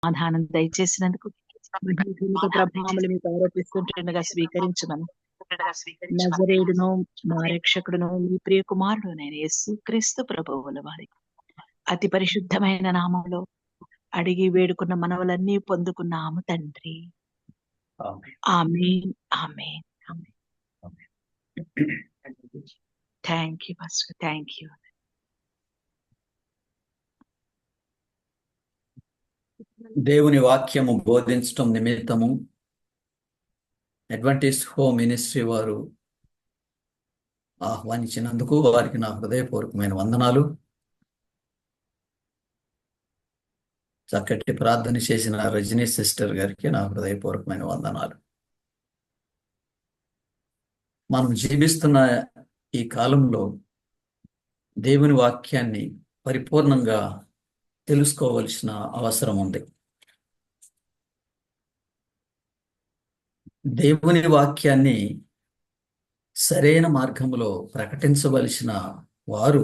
సమాధానం దయచేసినందుకు ప్రభావములు మీకు ఆరోపిస్తుండగా స్వీకరించమని నజరేయుడును మా రక్షకుడును మీ ప్రియ కుమారుడు నేను యేసు క్రీస్తు ప్రభువుల వారి అతి పరిశుద్ధమైన నామంలో అడిగి వేడుకున్న మనవులన్నీ పొందుకున్నాము తండ్రి. ఆమేన్ ఆమేన్ ఆమేన్. Thank you pastor, thank you. దేవుని వాక్యము బోధించటం నిమిత్తము అడ్వెంటిస్ట్ హోమ్ మినిస్ట్రీ వారు ఆహ్వానించినందుకు వారికి నా హృదయపూర్వకమైన వందనాలు. చక్కటి ప్రార్థన చేసిన రజనీ సిస్టర్ గారికి నా హృదయపూర్వకమైన వందనాలు. మనం జీవిస్తున్న ఈ కాలంలో దేవుని వాక్యాన్ని పరిపూర్ణంగా తెలుసుకోవలసిన అవసరం ఉంది. దేవుని వాక్యాన్ని సరైన మార్గంలో ప్రకటించవలసిన వారు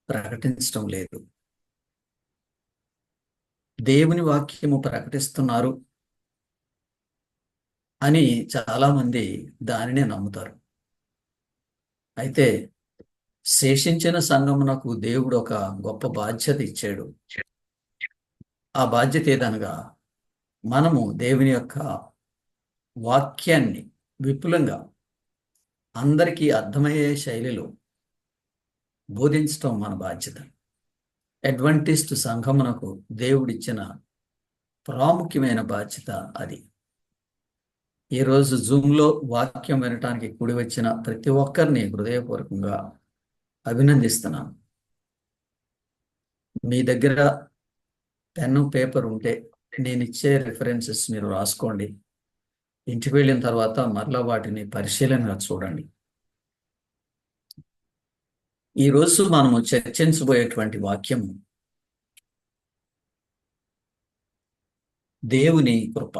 ప్రకటించడం లేదు. దేవుని వాక్యము ప్రకటిస్తున్నారు అని చాలామంది దానినే నమ్ముతారు. అయితే శేషించిన సంఘమునకు దేవుడు ఒక గొప్ప బాధ్యత ఇచ్చాడు. ఆ బాధ్యత ఏదనగా మనము దేవుని యొక్క వాక్యాన్ని విపులంగా అందరికీ అర్థమయ్యే శైలిలో బోధించటం మన బాధ్యత. అడ్వెంటిస్ట్ సంఘమునకు దేవుడిచ్చిన ప్రాముఖ్యమైన బాధ్యత అది. ఈరోజు జూమ్లో వాక్యం వినటానికి కూడి వచ్చిన ప్రతి ఒక్కరిని హృదయపూర్వకంగా అభినందిస్తున్నాను. మీ దగ్గర పెన్ను పేపర్ ఉంటే నేను ఇచ్చే రిఫరెన్సెస్ మీరు రాసుకోండి. ఇంటికి వెళ్ళిన తర్వాత మరలా వాటిని పరిశీలనగా చూడండి. ఈరోజు మనము చర్చించబోయేటువంటి వాక్యము దేవుని కృప.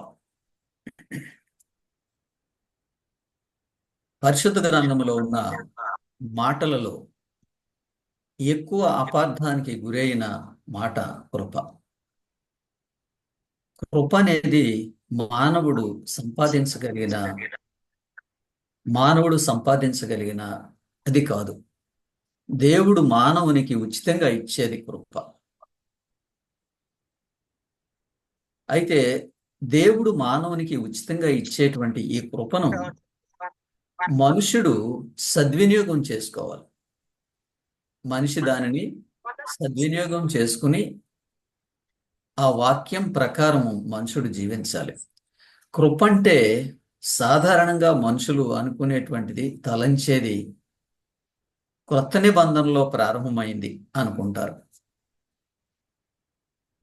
పరిశుద్ధ గ్రంథములో ఉన్న మాటలలో ఎక్కువ అపార్థానికి గురైన మాట కృప. కృప అనేది మానవుడు సంపాదించగలిగిన అది కాదు. దేవుడు మానవునికి ఉచితంగా ఇచ్చేది కృప. అయితే దేవుడు మానవునికి ఉచితంగా ఇచ్చేటువంటి ఈ కృపను మనుషుడు సద్వినియోగం చేసుకోవాలి. మనిషి దానిని సద్వినియోగం చేసుకుని ఆ వాక్యం ప్రకారము మనుషుడు జీవించాలి. కృప అంటే సాధారణంగా మనుషులు అనుకునేటువంటిది, తలంచేది క్రొత్త నిబంధనలో ప్రారంభమైంది అనుకుంటారు.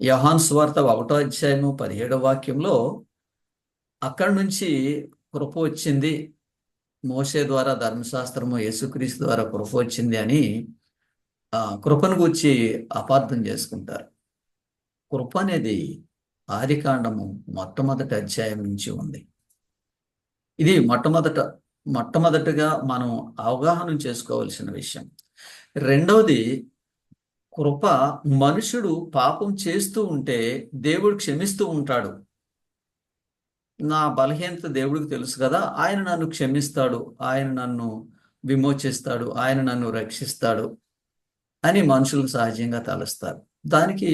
యోహాను సువార్త 1వ అధ్యాయము 17వ వాక్యంలో అక్కడి నుంచి కృప వచ్చింది, మోషే ద్వారా ధర్మశాస్త్రము, యేసుక్రీస్తు ద్వారా కృప వచ్చింది అని కృపను గురించి అపార్థం చేసుకుంటారు. కృప అనేది ఆదికాండము మొట్టమొదటి అధ్యాయం నుంచి ఉంది. ఇది మొట్టమొదటిగా మనం అవగాహన చేసుకోవాల్సిన విషయం. రెండవది, కృప మనుషుడు పాపం చేస్తూ ఉంటే దేవుడు క్షమిస్తూ ఉంటాడు. నా బలహీనత దేవుడికి తెలుసు కదా, ఆయన నన్ను క్షమిస్తాడు, ఆయన నన్ను విమోచిస్తాడు, ఆయన నన్ను రక్షిస్తాడు అని మనుషులు సహజంగా తలుస్తారు. దానికి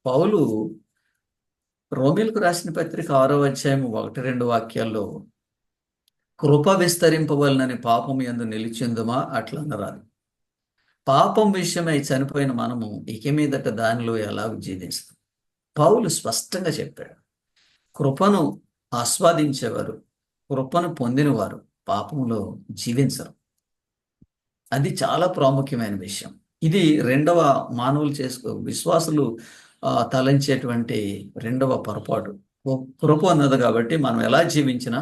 పౌలు రోమీలకు రాసిన పత్రిక 6వ అధ్యాయము 1-2 వాక్యాల్లో కృప విస్తరింపవలనని పాపం యందు నిలిచిందుమా అట్లా అనరాదు. పాపం విషయమై చనిపోయిన మనము ఇక మీదట దానిలో ఎలాగ జీవిస్తాం? పౌలు స్పష్టంగా చెప్పాడు, కృపను ఆస్వాదించేవారు, కృపను పొందినవారు పాపంలో జీవించరు. అది చాలా ప్రాముఖ్యమైన విషయం. ఇది రెండవ మానవులు విశ్వాసులు తలంచేటువంటి రెండవ పొరపాటు. కృప ఉన్నది కాబట్టి మనం ఎలా జీవించినా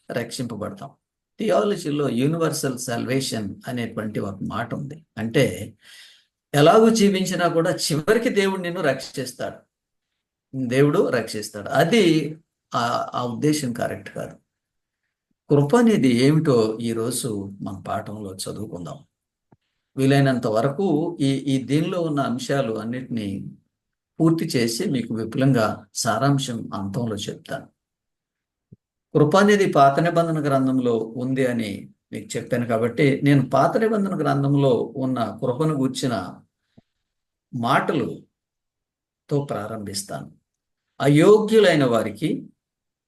రక్షింపబడతాం. థియాలజీలో యూనివర్సల్ సాల్వేషన్ అనేటువంటి ఒక మాట ఉంది. అంటే ఎలాగూ జీవించినా కూడా చివరికి దేవుడు నిన్ను రక్షిస్తాడు, దేవుడు రక్షిస్తాడు. అది ఆ ఉద్దేశం కరెక్ట్ కాదు. కృప అనేది ఏమిటో ఈరోజు మన పాఠంలో చదువుకుందాం. వీలైనంత వరకు ఈ దీనిలో ఉన్న అంశాలు అన్నిటినీ పూర్తి చేసి మీకు విపులంగా సారాంశం అంతంలో చెప్తాను. కృప అనేది పాత నిబంధన గ్రంథంలో ఉంది అని మీకు చెప్పాను కాబట్టి నేను పాత నిబంధన గ్రంథంలో ఉన్న కృపను గూర్చిన మాటలుతో ప్రారంభిస్తాను. అయోగ్యులైన వారికి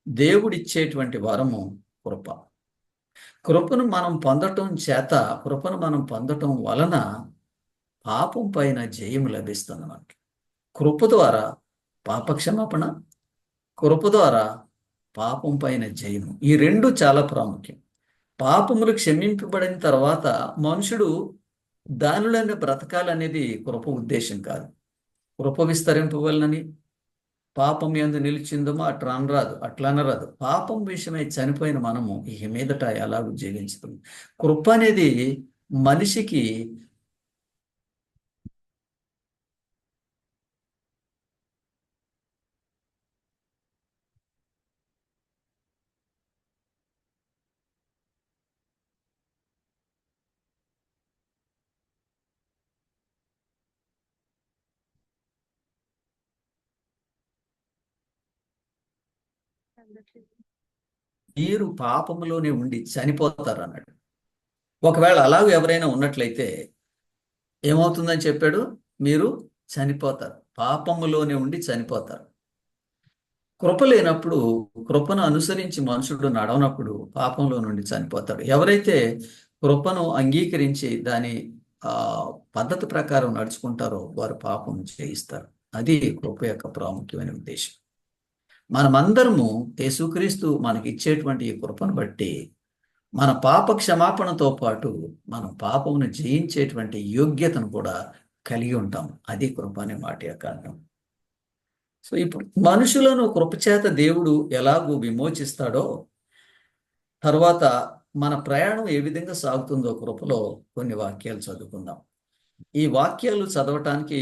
దేవుడిచ్చేటువంటి వరము కృప. కృపను మనం పొందటం చేత, కృపను మనం పొందటం వలన పాపం పైన జయం లభిస్తుంది మనకి. కృప ద్వారా పాపక్షమాపణ, కృప ద్వారా పాపం పైన జయము, ఈ రెండు చాలా ప్రాముఖ్యం. పాపములు క్షమింపబడిన తర్వాత మనుషుడు దానిలోనే బ్రతకాలనేది కృప ఉద్దేశం కాదు. కృప విస్తరింపవలనని పాపం యందు నిలిచిందమో అట్లా అనరాదు, అట్లా అనరాదు. పాపం విషయమై చనిపోయిన మనము ఇక మీదట ఎలాగూ జీవించుతుంది. కృప అనేది మనిషికి మీరు పాపములోనే ఉండి చనిపోతారు అన్నాడు. ఒకవేళ అలాగ ఎవరైనా ఉన్నట్లయితే ఏమవుతుందని చెప్పాడు? మీరు చనిపోతారు, పాపములోనే ఉండి చనిపోతారు. కృప లేనప్పుడు, కృపను అనుసరించి మనుషుడు నడవనప్పుడు పాపంలో నుండి చనిపోతాడు. ఎవరైతే కృపను అంగీకరించి దాని పద్ధతి ప్రకారం నడుచుకుంటారో వారు పాపం జయిస్తారు. అది కృప యొక్క ప్రాముఖ్యమైన ఉద్దేశం. మనమందరము యేసుక్రీస్తు మనకి ఇచ్చేటువంటి ఈ కృపను బట్టి మన పాప క్షమాపణతో పాటు మనం పాపమును జయించేటువంటి యోగ్యతను కూడా కలిగి ఉంటాం. అది కృప అనే మాట యొక్క అర్థం. సో ఇప్పుడు మనుషులను కృపచేత దేవుడు ఎలాగూ విమోచిస్తాడో, తర్వాత మన ప్రయాణం ఏ విధంగా సాగుతుందో కృపలో కొన్ని వాక్యాలు చదువుకుందాం. ఈ వాక్యాలు చదవటానికి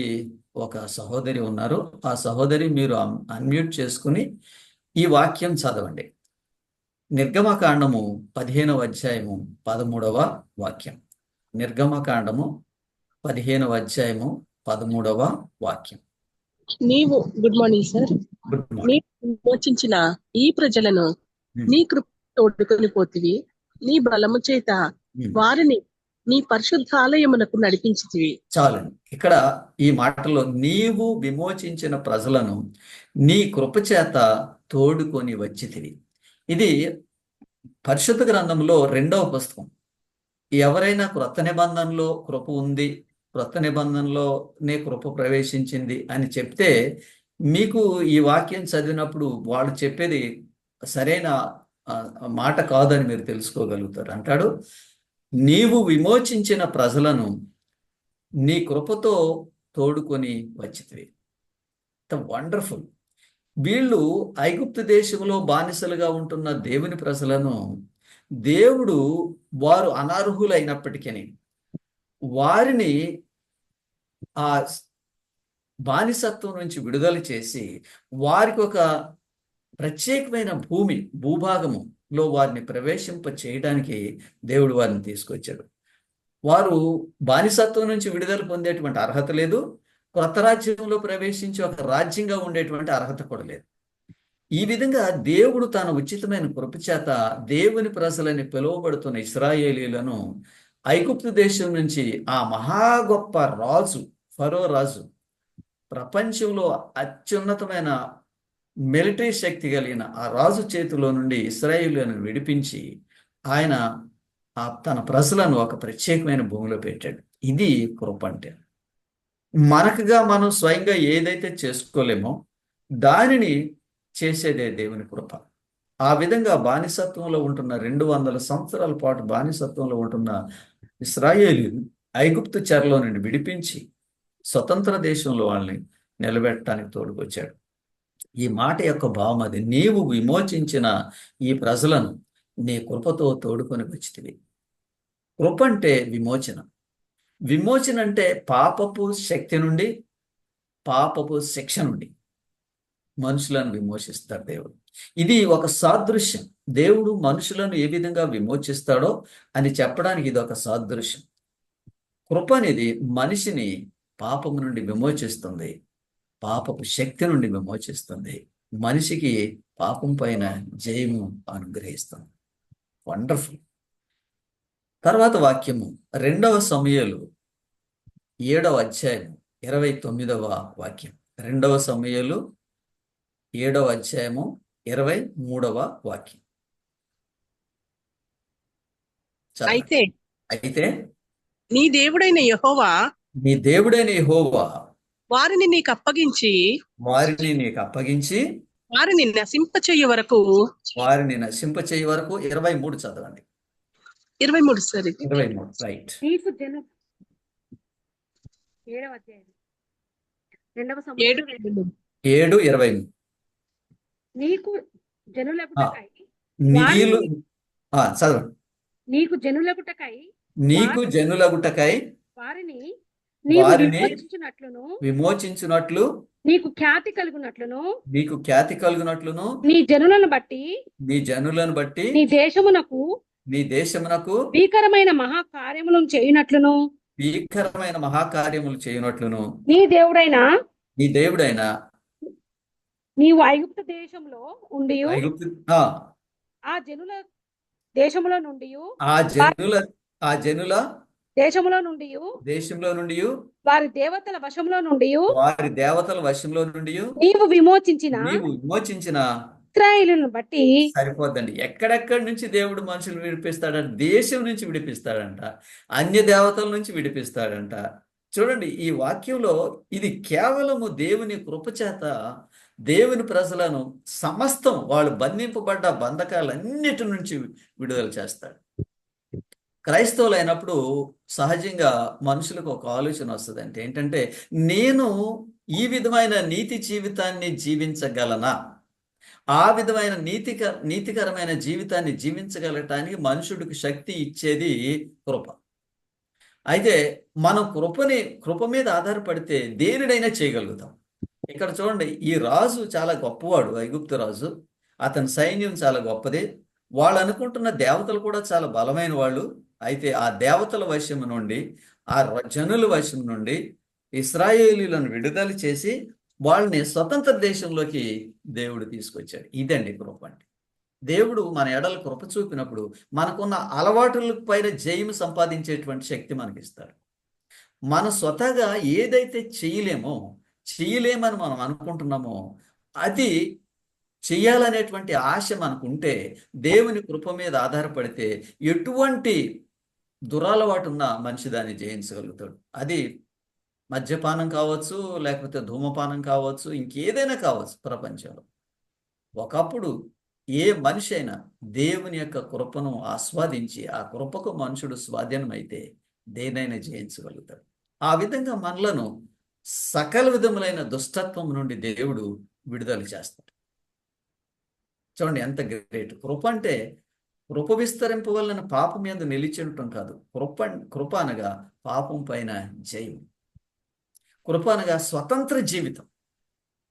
ఒక సహోదరి ఉన్నారు. ఆ సహోదరి మీరు అన్మ్యూట్ చేసుకుని ఈ వాక్యం చదవండి. నిర్గమకాండము 15వ అధ్యాయము 13వ వాక్యం. నిర్గమకాండము 15వ అధ్యాయము 13వ వాక్యం. నీవు good morning sir. Good morning. నీవు విమోచించిన ఈ ప్రజలను నీ కృప తోడుకొని పోతివి, నీ బలము చేత వారిని నీ పరిశుద్ధాలయమునకు నడిపించితివి. చాలండి. ఇక్కడ ఈ మాటలో నీవు విమోచించిన ప్రజలను నీ కృప చేత తోడుకొని వచ్చితివి. ఇది పరిశుద్ధ గ్రంథంలో 2వ పుస్తకం. ఎవరైనా క్రొత్త నిబంధనలో కృప ఉంది, క్రొత్త నిబంధనలోనే కృప ప్రవేశించింది అని చెప్తే మీకు ఈ వాక్యం చదివినప్పుడు వాళ్ళు చెప్పేది సరైన మాట కాదని మీరు తెలుసుకోగలుగుతారు. అంటాడు, నీవు విమోచించిన ప్రజలను నీ కృపతో తోడుకొని వచ్చితివి. వండర్ఫుల్. వీళ్ళు ఐగుప్తు దేశంలో బానిసలుగా ఉంటున్న దేవుని ప్రజలను దేవుడు, వారు అనర్హులైనప్పటికీ వారిని ఆ బానిసత్వం నుంచి విడుదల చేసి వారికి ఒక ప్రత్యేకమైన భూభాగములో వారిని ప్రవేశింప చేయడానికి దేవుడు వారిని తీసుకొచ్చాడు. వారు బానిసత్వం నుంచి విడుదల పొందేటువంటి అర్హత లేదు, కొత్త రాజ్యంలో ప్రవేశించి ఒక రాజ్యంగా ఉండేటువంటి అర్హత కూడా లేదు. ఈ విధంగా దేవుడు తన ఉచితమైన కృప చేత దేవుని ప్రజలని పిలువబడుతున్న ఇశ్రాయేలీలను ఐగుప్తు దేశం నుంచి ఆ మహా గొప్ప రాజు ఫరో రాజు, ప్రపంచంలో అత్యున్నతమైన మిలిటరీ శక్తి కలిగిన ఆ రాజు చేతిలో నుండి ఇశ్రాయేలీలను విడిపించి ఆయన తన ప్రజలను ఒక ప్రత్యేకమైన భూమిలో పెట్టాడు. ఇది కృప అంటే. మనకుగా మనం స్వయంగా ఏదైతే చేసుకోలేమో దానిని చేసేదే దేవుని కృప. ఆ విధంగా బానిసత్వంలో ఉంటున్న 200 సంవత్సరాల పాటు బానిసత్వంలో ఉంటున్న ఇశ్రాయేలీయులు ఐగుప్తు చెరలో నుండి విడిపించి స్వతంత్ర దేశంలో వాళ్ళని నిలబెట్టడానికి తోడుకొచ్చాడు. ఈ మాట యొక్క భావం అది. నీవు విమోచించిన ఈ ప్రజలను నీ కృపతో తోడుకొని వచ్చితివి. కృప అంటే విమోచన. విమోచన అంటే పాపపు శక్తి నుండి, పాపపు శిక్ష నుండి మనుషులను విమోచిస్తాడు దేవుడు. ఇది ఒక సాదృశ్యం. దేవుడు మనుషులను ఏ విధంగా విమోచిస్తాడో అని చెప్పడానికి ఇది ఒక సాదృశ్యం. కృప అనేది మనిషిని పాపము నుండి విమోచిస్తుంది, పాపపు శక్తి నుండి విమోచిస్తుంది. మనిషికి పాపం పైన జయము అనుగ్రహిస్తుంది. వండర్ఫుల్. తర్వాత వాక్యము 2 సమూయేలు 7వ అధ్యాయం 29వ వాక్యం. 2 సమూయేలు 7వ అధ్యాయము 23వ వాక్యం. చదవండి. అయితే నీ దేవుడైన యెహోవా నీ దేవుడైన యెహోవా వారిని నీకు అప్పగించి వారిని నశింపచేయ వరకు వారిని నశింపచేయ వరకు 23 చదవండి. 23 సరే 23 రైట్. నీకు జను 7వ అధ్యాయం 2వ సమూయేలు 7:23 నీకు జనులగుటకై నీళ్ళు చదవండి. నీకు జనులగుటకై నీకు జనులగుటకై వారిని నీవు వారిని విమోచించునట్లు నీకు ఖ్యాతి కలుగునట్లును నీ జనులను బట్టి నీ దేశమునకు భీకరమైన మహాకార్యములు చేయునట్లును నీ దేవుడైన నీవు ఐగుప్తు దేశంలో ఉండి ఆ జనుల దేశములో నుండి వారి దేవతల వశంలో నుండి నీవు విమోచించిన ఇశ్రాయేలును బట్టి. సరిపోద్దండి. ఎక్కడెక్కడి నుంచి దేవుడు మనుషులు విడిపిస్తాడంట? దేశం నుంచి విడిపిస్తాడంట, అన్య దేవతల నుంచి విడిపిస్తాడంట. చూడండి, ఈ వాక్యంలో ఇది కేవలము దేవుని కృపచేత దేవుని ప్రజలను సమస్తం వాళ్ళు బంధింపబడ్డ బంధకాలన్నిటి నుంచి విడుదల చేస్తాడు. క్రైస్తవులు అయినప్పుడు సహజంగా మనుషులకు ఒక ఆలోచన వస్తుంది. అంటే ఏంటంటే, నేను ఈ విధమైన నీతి జీవితాన్ని జీవించగలనా? ఆ విధమైన నీతికరమైన జీవితాన్ని జీవించగలటానికి మనుషుడికి శక్తి ఇచ్చేది కృప. అయితే మనం కృప మీద ఆధారపడితే దేనినైనా చేయగలుగుతాం. ఇక్కడ చూడండి, ఈ రాజు చాలా గొప్పవాడు, ఐగుప్తు రాజు. అతని సైన్యం చాలా గొప్పది. వాళ్ళు అనుకుంటున్న దేవతలు కూడా చాలా బలమైన వాళ్ళు. అయితే ఆ దేవతల వశం నుండి, ఆ జనుల వశం నుండి ఇశ్రాయేలీలను విడుదల చేసి వాళ్ళని స్వతంత్ర దేశంలోకి దేవుడు తీసుకొచ్చాడు. ఇదండి కృప అంటే. దేవుడు మన ఎడల కృప చూపినప్పుడు మనకున్న అలవాటుల పైన జయము సంపాదించేటువంటి శక్తి మనకిస్తాడు. మన స్వతగా ఏదైతే చేయలేమని మనం అనుకుంటున్నామో అది చెయ్యాలనేటువంటి ఆశ మనకుంటే, దేవుని కృప మీద ఆధారపడితే ఎటువంటి దురలవాటు ఉన్న మనిషి దాన్ని జయించగలుగుతాడు. అది మద్యపానం కావచ్చు, లేకపోతే ధూమపానం కావచ్చు, ఇంకేదైనా కావచ్చు ప్రపంచంలో. ఒకప్పుడు ఏ మనిషి అయినా దేవుని యొక్క కృపను ఆస్వాదించి ఆ కృపకు మనుషుడు స్వాధీనమైతే దేనైనా జయించగలుగుతాడు. ఆ విధంగా మనలను సకల విధములైన దుష్టత్వం నుండి దేవుడు విడుదల చేస్తాడు. చూడండి ఎంత గ్రేట్ కృప అంటే. కృప విస్తరింపవలన పాపం యందు నిలిచి ఉండటం కాదు. కృప అనగా పాపం పైన జయం. కృప అనగా స్వతంత్ర జీవితం.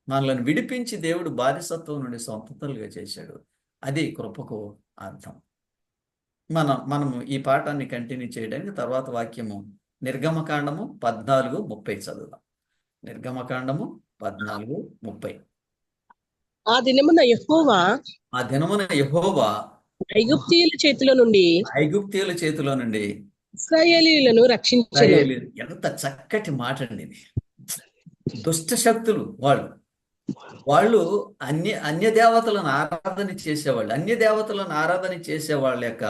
మనల్ని విడిపించి దేవుడు బానిసత్వం నుండి స్వతంత్రులుగా చేశాడు. అది కృపకు అర్థం. మనము ఈ పాఠాన్ని కంటిన్యూ చేయడానికి తర్వాత వాక్యము నిర్గమకాండము 14:30 చదువుదాం. నిర్గమకాండము 14:30. ఆ దినమున యెహోవా ఐగుప్తీయుల చేతిలో నుండి ఇశ్రాయేలీయులను రక్షించెను. ఎంత చక్కటి మాట అండి ఇది. దుష్ట శక్తులు వాళ్ళు అన్య దేవతలను ఆరాధన చేసేవాళ్ళు. అన్య దేవతలను ఆరాధన చేసే వాళ్ళ యొక్క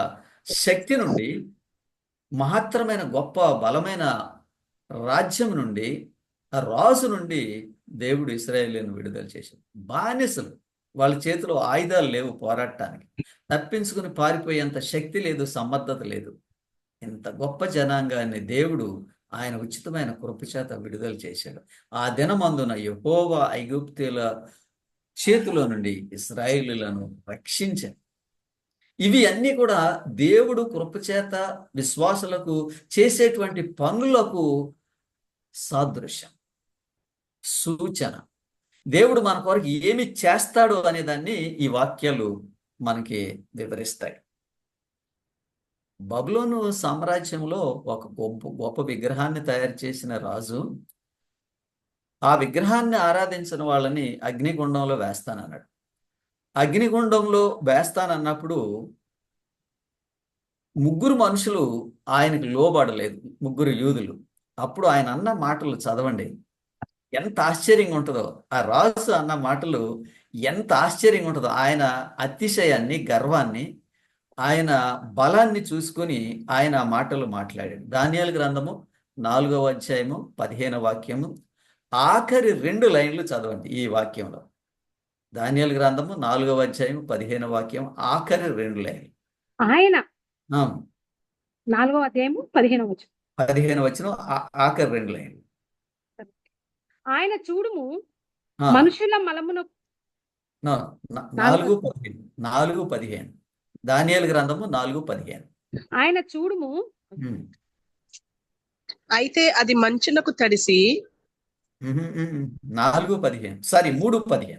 శక్తి నుండి, మహత్తరమైన గొప్ప బలమైన రాజ్యం నుండి, ఆ రాజు నుండి దేవుడు ఇశ్రాయేలును విడుదల చేశాడు. బానిసలు, వాళ్ళ చేతిలో ఆయుధాలు లేవు పోరాటానికి, తప్పించుకుని పారిపోయేంత శక్తి లేదు, సమర్థత లేదు. ఇంత గొప్ప జనాంగాన్ని దేవుడు ఆయన ఉచితమైన కృపచేత విడుదల చేశాడు. ఆ దినమందున యెహోవా ఐగుప్తీయుల చేతిలో నుండి ఇశ్రాయేలులను రక్షించాడు. ఇవి అన్నీ కూడా దేవుడు కృపచేత విశ్వాసులకు చేసేటువంటి పనులకు సాదృశ్యం, సూచన. దేవుడు మన కొరకు ఏమి చేస్తాడు అనే దాన్ని ఈ వాక్యాలు మనకి వివరిస్తాయి. బబులోను సామ్రాజ్యంలో ఒక గొప్ప విగ్రహాన్ని తయారు చేసిన రాజు ఆ విగ్రహాన్ని ఆరాధించిన వాళ్ళని అగ్నిగుండంలో వేస్తానన్నాడు. అగ్నిగుండంలో వేస్తానన్నప్పుడు ముగ్గురు మనుషులు ఆయనకు లోబడలేదు, ముగ్గురు యూదులు. అప్పుడు ఆయన అన్న మాటలు చదవండి, ఎంత ఆశ్చర్యంగా ఉంటుందో. ఆ రాజు అన్న మాటలు ఎంత ఆశ్చర్యంగా ఉంటుందో. ఆయన అతిశయాన్ని, గర్వాన్ని, ఆయన బలాన్ని చూసుకొని ఆయన ఆ మాటలు మాట్లాడాడు. దానియేలు గ్రంథము 4వ అధ్యాయము 15వ వాక్యము ఆఖరి 2 లైన్లు చదవండి ఈ వాక్యంలో. దానియేలు గ్రంథము 4వ అధ్యాయము 15వ వాక్యం ఆఖరి 2 లైన్లు. ఆయన ఆ, 4వ అధ్యాయము 15వ వచనం. 15వ వచనం ఆఖరి 2 లైన్లు. ఆయన చూడుము ఆ, మనుషుల మలమును 4:15. 4:15. దానియేలు గ్రంథము 4:15. ఆయన చూడుము ఉమ్. అయితే అది మంచునకు తడిసి 4:15. సారీ, 3:15.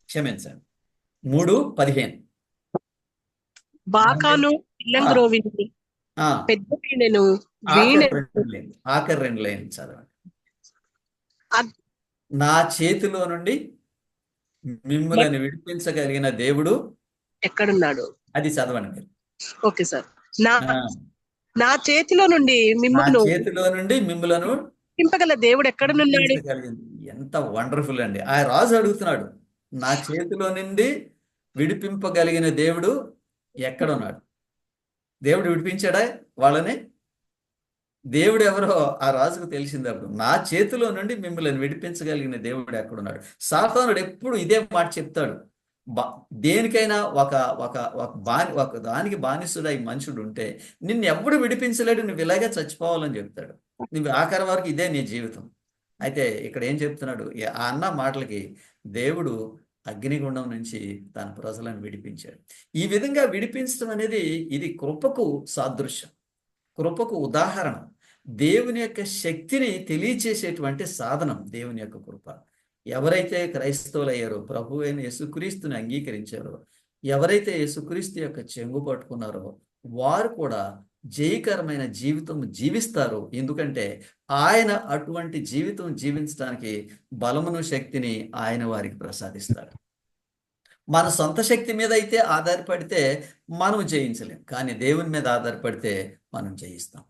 క్షమించండి, 3:15. బాకాను ఇల్లంగ్రోవిని ఆ, పెద్ద వీణెను ఆఖరి వీణె 2 లైన్లు. ఆఖరి 2 లైన్లు చదవండి. అగ్- నా చేతిలో నుండి మిమ్మల్ని విడిపించగలిగిన దేవుడు ఎక్కడున్నాడు? అది చదవండి మీరు. Okay sir. నా ఆ, నా చేతిలో నుండి నా మిమ్మల్ని చేతిలో నుండి మిమ్మలను విడిపింపగల దేవుడు ఎక్కడనున్నాడు? విడిపించగలిగింది. ఎంత వండర్ఫుల్ అండి. ఆ రాజు అడుగుతున్నాడు, నా చేతిలో నుండి విడిపింపగలిగిన దేవుడు ఎక్కడున్నాడు? దేవుడు విడిపించాడా వాళ్ళని? దేవుడు ఎవరో ఆ రాజుకు తెలిసింది. అప్పుడు నా చేతిలో నుండి మిమ్మల్ని విడిపించగలిగిన దేవుడు ఎక్కడున్నాడు? సాతానుడు ఎప్పుడు ఇదే మాట చెప్తాడు. దేనికైనా ఒక ఒక ఒక దానికి బానిసుడై మనుషుడు ఉంటే నిన్ను ఎప్పుడు విడిపించలేడు, నువ్వు ఇలాగే చచ్చిపోవాలని చెప్తాడు. నువ్వు ఆఖరి వరకు ఇదే నీ జీవితం. అయితే ఇక్కడ ఏం చెప్తున్నాడు? ఆ అన్న మాటలకి దేవుడు అగ్నిగుండం నుంచి తన ప్రజలను విడిపించాడు. ఈ విధంగా విడిపించడం అనేది ఇది కృపకు సాదృశ్యం, కృపకు ఉదాహరణ. దేవుని యొక్క శక్తిని తెలియచేసేటువంటి సాధనం దేవుని యొక్క కృప. ఎవరైతే క్రైస్తవులు అయ్యారో, ప్రభు అయిన యేసుక్రీస్తుని అంగీకరించారో, ఎవరైతే యేసుక్రీస్తు యొక్క చెంగు పట్టుకున్నారో వారు కూడా జయకరమైన జీవితం జీవిస్తారు. ఎందుకంటే ఆయన అటువంటి జీవితం జీవించడానికి బలమును, శక్తిని ఆయన వారికి ప్రసాదిస్తాడు. మన సొంత శక్తి మీద అయితే ఆధారపడితే మనం జయించలేం, కానీ దేవుని మీద ఆధారపడితే మనం జయిస్తాం.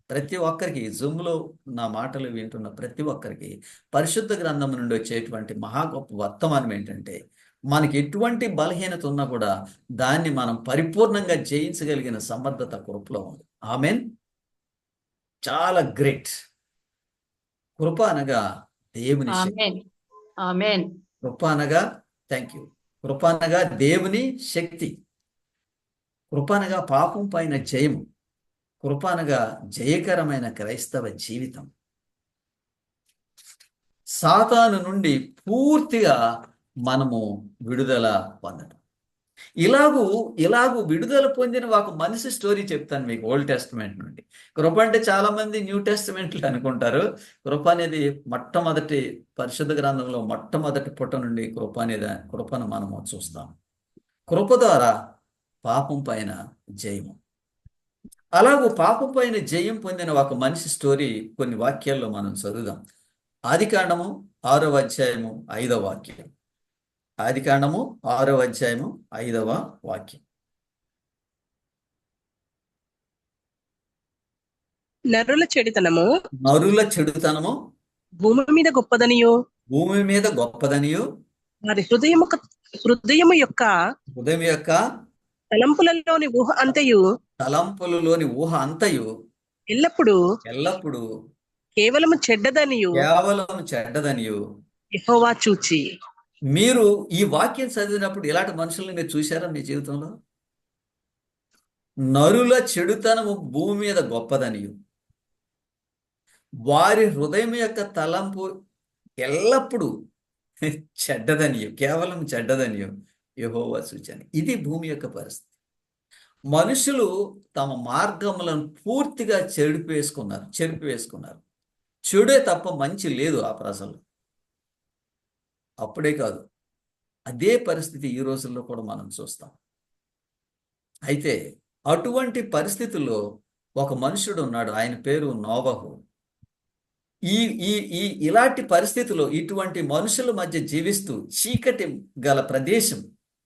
ప్రతి ఒక్కరికి, జూమ్లో నా మాటలు వింటున్న ప్రతి ఒక్కరికి పరిశుద్ధ గ్రంథం నుండి వచ్చేటువంటి మహా గొప్ప వర్తమానం ఏంటంటే, మనకి ఎటువంటి బలహీనత ఉన్నా కూడా దాన్ని మనం పరిపూర్ణంగా జయించగలిగిన సమర్థత కృపలో ఉంది. ఆమెన్. చాలా గ్రేట్. కృప అనగా దేవుని శక్తి. ఆమేన్. కృప అనగా కృప అనగా దేవుని శక్తి. కృప అనగా పాపం పైన జయము. కృప అనగా జయకరమైన క్రైస్తవ జీవితం. సాతాను నుండి పూర్తిగా మనము విడుదల పొందడం. ఇలాగూ విడుదల పొందిన ఒక మనిషి స్టోరీ చెప్తాను మీకు, ఓల్డ్ టెస్టిమెంట్ నుండి. కృప అంటే చాలా మంది న్యూ టెస్టిమెంట్లు అనుకుంటారు. కృప అనేది మొట్టమొదటి పరిశుద్ధ గ్రంథంలో మొట్టమొదటి పుట నుండి కృపను మనము చూస్తాం. కృప ద్వారా పాపం పైన జయము. అలాగూ పాపం పైన జయం పొందిన ఒక మనిషి స్టోరీ కొన్ని వాక్యాల్లో మనం చదువుదాం. ఆదికాండము 6వ అధ్యాయము 5వ వాక్యం. ఆదికాండము 6వ అధ్యాయము 5వ వాక్యం. నరుల చెడుతనము భూమి మీద గొప్పదనియు వారి హృదయము యొక్క తలంపులలోని ఊహ అంతయు ఎల్లప్పుడూ కేవలము చెడ్డదనియు యెహోవా చూచి. మీరు ఈ వాక్యం చదివినప్పుడు ఇలాంటి మనుషుల్ని మీరు చూశారా మీ జీవితంలో? నరుల చెడుతనము భూమి మీద గొప్పదనియు వారి హృదయం యొక్క తలంపు ఎల్లప్పుడూ చెడ్డదనియు, కేవలం చెడ్డదనియు యెహోవా సూచన. ఇది భూమి యొక్క పరిస్థితి. మనుషులు తమ మార్గములను పూర్తిగా చెరిపివేసుకున్నారు. చెడే తప్ప మంచి లేదు ఆ ప్రజలు. అప్పుడే కాదు, అదే పరిస్థితి ఈ రోజుల్లో కూడా మనం చూస్తాం. అయితే అటువంటి పరిస్థితుల్లో ఒక మనుషుడు ఉన్నాడు, ఆయన పేరు నోవహు. ఈ ఈ ఈ ఇలాంటి పరిస్థితిలో ఇటువంటి మనుషుల మధ్య జీవిస్తూ చీకటి గల ప్రదేశం,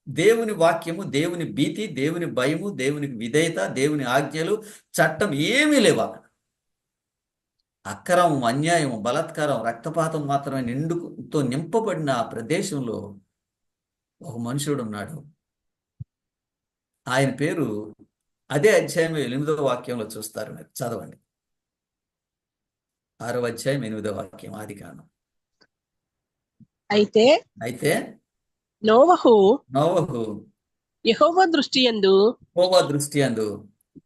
దేవుని వాక్యము, దేవుని భీతి, దేవుని భయము, దేవునికి విధేయత, దేవుని ఆజ్ఞలు, చట్టం ఏమీ లేవు అక్కడ. అక్రమం, అన్యాయం, బలాత్కారం, రక్తపాతం మాత్రమే నింపబడిన ఆ ప్రదేశంలో ఒక మనుషుడు ఉన్నాడు. ఆయన పేరు అదే అధ్యాయం 8వ వాక్యంలో చూస్తారు. మీరు చదవండి. 6వ అధ్యాయం 8వ వాక్యం, ఆదికాండం. అయితే నోవహు యెహోవా దృష్టి యందు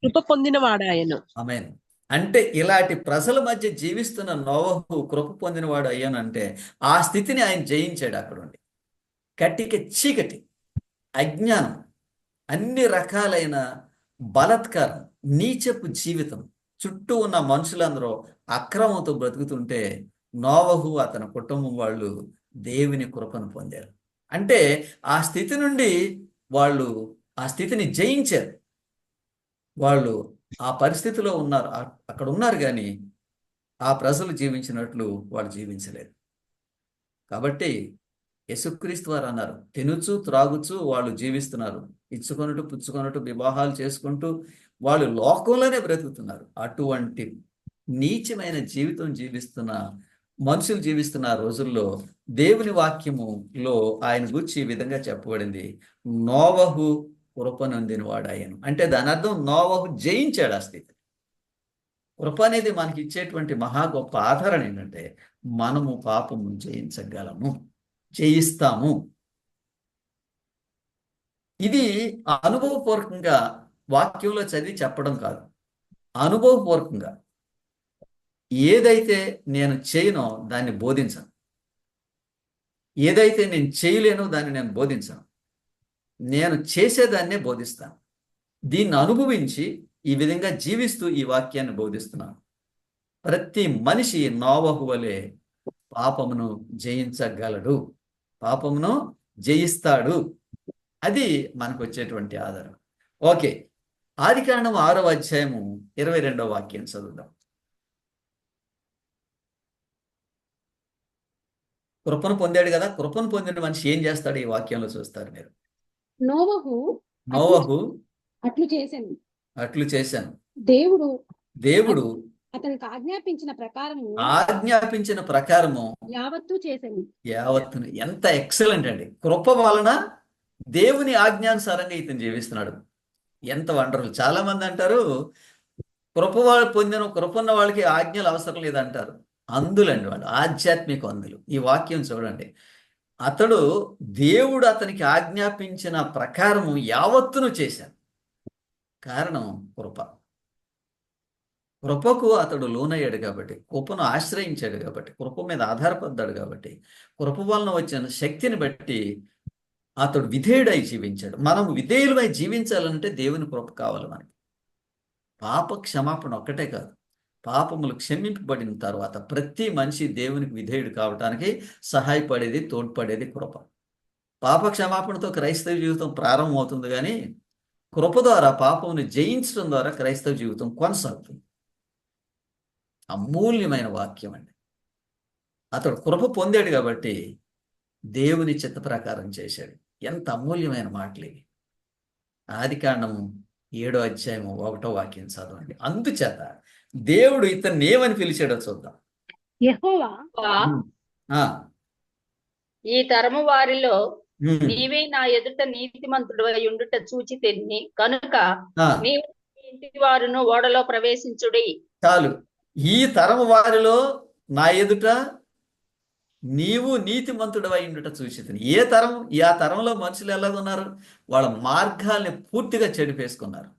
కృప పొందినవాడాయను. ఆమేన్. అంటే ఇలాంటి ప్రజల మధ్య జీవిస్తున్న నోవహు కృప పొందినవాడు అయ్యానంటే ఆ స్థితిని ఆయన జయించాడు. అక్కడ ఉండి కట్టిక చీకటి, అజ్ఞానం, అన్ని రకాలైన బలాత్కారం, నీచపు జీవితం, చుట్టూ ఉన్న మనుషులందరూ అక్రమంతో బ్రతుకుతుంటే నోవహు అతని కుటుంబం వాళ్ళు దేవుని కృపను పొందారు. అంటే ఆ స్థితి నుండి వాళ్ళు ఆ స్థితిని జయించారు. వాళ్ళు ఆ పరిస్థితిలో ఉన్నారు, అక్కడ ఉన్నారు, కానీ ఆ ప్రజలు జీవించినట్లు వాళ్ళు జీవించలేదు. కాబట్టి యేసుక్రీస్తు వారు అన్నారు, తినుచు త్రాగుచు వాళ్ళు జీవిస్తున్నారు, ఇచ్చుకొనుటూ పుచ్చుకొనుటూ వివాహాలు చేసుకుంటూ వాళ్ళు లోకంలోనే బ్రతుకుతున్నారు. అటువంటి నీచమైన జీవితం జీవిస్తున్న మనుషులు జీవిస్తున్న రోజుల్లో దేవుని వాక్యములో ఆయన గురించి ఈ విధంగా చెప్పబడింది, నోవహు కృప నొందినవాడు ఆయను. అంటే దాని అర్థం నోవహు జయించాడు ఆ స్థితి. కృప అనేది మనకి ఇచ్చేటువంటి మహా గొప్ప ఆధారణ ఏంటంటే మనము పాపము జయించగలము, జయిస్తాము. ఇది అనుభవపూర్వకంగా వాక్యంలో చదివి చెప్పడం కాదు, అనుభవపూర్వకంగా ఏదైతే నేను చేయనో దాన్ని బోధించను, ఏదైతే నేను చేయలేనో దాన్ని నేను బోధించను, నేను చేసేదాన్నే బోధిస్తాను. దీన్ని అనుభవించి ఈ విధంగా జీవిస్తూ ఈ వాక్యాన్ని బోధిస్తున్నాను. ప్రతి మనిషి నోవహు వలె పాపమును జయించగలడు, పాపమును జయిస్తాడు. అది మనకు వచ్చేటువంటి ఆధారం. ఓకే, ఆదికాండం 6వ అధ్యాయము 22వ వాక్యం చదువుదాం. కృపను పొందాడు కదా, కృపను పొందిన మనిషి ఏం చేస్తాడు ఈ వాక్యంలో చూస్తారు మీరు. నోవహు అట్లు చేశాను, దేవుడు అతనికి ఆజ్ఞాపించిన ప్రకారము యావత్తును. ఎంత ఎక్సలెంట్ అండి! కృప వలన దేవుని ఆజ్ఞానుసారంగా ఇతను జీవిస్తున్నాడు. ఎంత వండర్ఫుల్. చాలా మంది అంటారు కృపన్న వాళ్ళకి ఆజ్ఞలు అవసరం లేదంటారు. అందులండి వాళ్ళు, ఆధ్యాత్మిక అందులు. ఈ వాక్యం చూడండి, అతడు దేవుడు అతనికి ఆజ్ఞాపించిన ప్రకారము యావత్తును చేశాడు. కారణం కృప. కృపకు అతడు లోనయ్యాడు కాబట్టి, కృపను ఆశ్రయించాడు కాబట్టి, కృప మీద ఆధారపడ్డాడు కాబట్టి, కృప వలన వచ్చిన శక్తిని బట్టి అతడు విధేయుడై జీవించాడు. మనం విధేయులమై జీవించాలంటే దేవుని కృప కావాలి మనకి. పాప క్షమాపణ ఒక్కటే కాదు, పాపములు క్షమింపబడిన తర్వాత ప్రతి మనిషి దేవునికి విధేయుడు కావటానికి సహాయపడేది, తోడ్పడేది కృప. పాప క్షమాపణతో క్రైస్తవ జీవితం ప్రారంభమవుతుంది, కానీ కృప ద్వారా పాపమును జయించడం ద్వారా క్రైస్తవ జీవితం కొనసాగుతుంది. అమూల్యమైన వాక్యం అండి. అతడు కృప పొందాడు కాబట్టి దేవుని చిత్త ప్రకారం చేశాడు. ఎంత అమూల్యమైన మాటలు ఇవి. ఆదికాండం 7వ అధ్యాయం 1వ వాక్యం చదవండి. అందుచేత దేవుడు ఇతన్ని ఏమని పిలిచాడో చూద్దాం. యెహోవా ఈ తరము వారిలో నీవే నా ఎదుట నీతిమంతుడు అయి ఉండుట చూచి తిని కనుక నీవు ఇంటి వారును ఓడలో ప్రవేశించుడి. చాలు. ఈ తరము వారిలో నా ఎదుట నీవు నీతిమంతుడు అయి ఉండుట చూచి తిని. ఏ తరం? ఆ తరంలో మనుషులు ఎలాగున్నారు? వాళ్ళ మార్గాల్ని పూర్తిగా చెడిపేసుకున్నారు,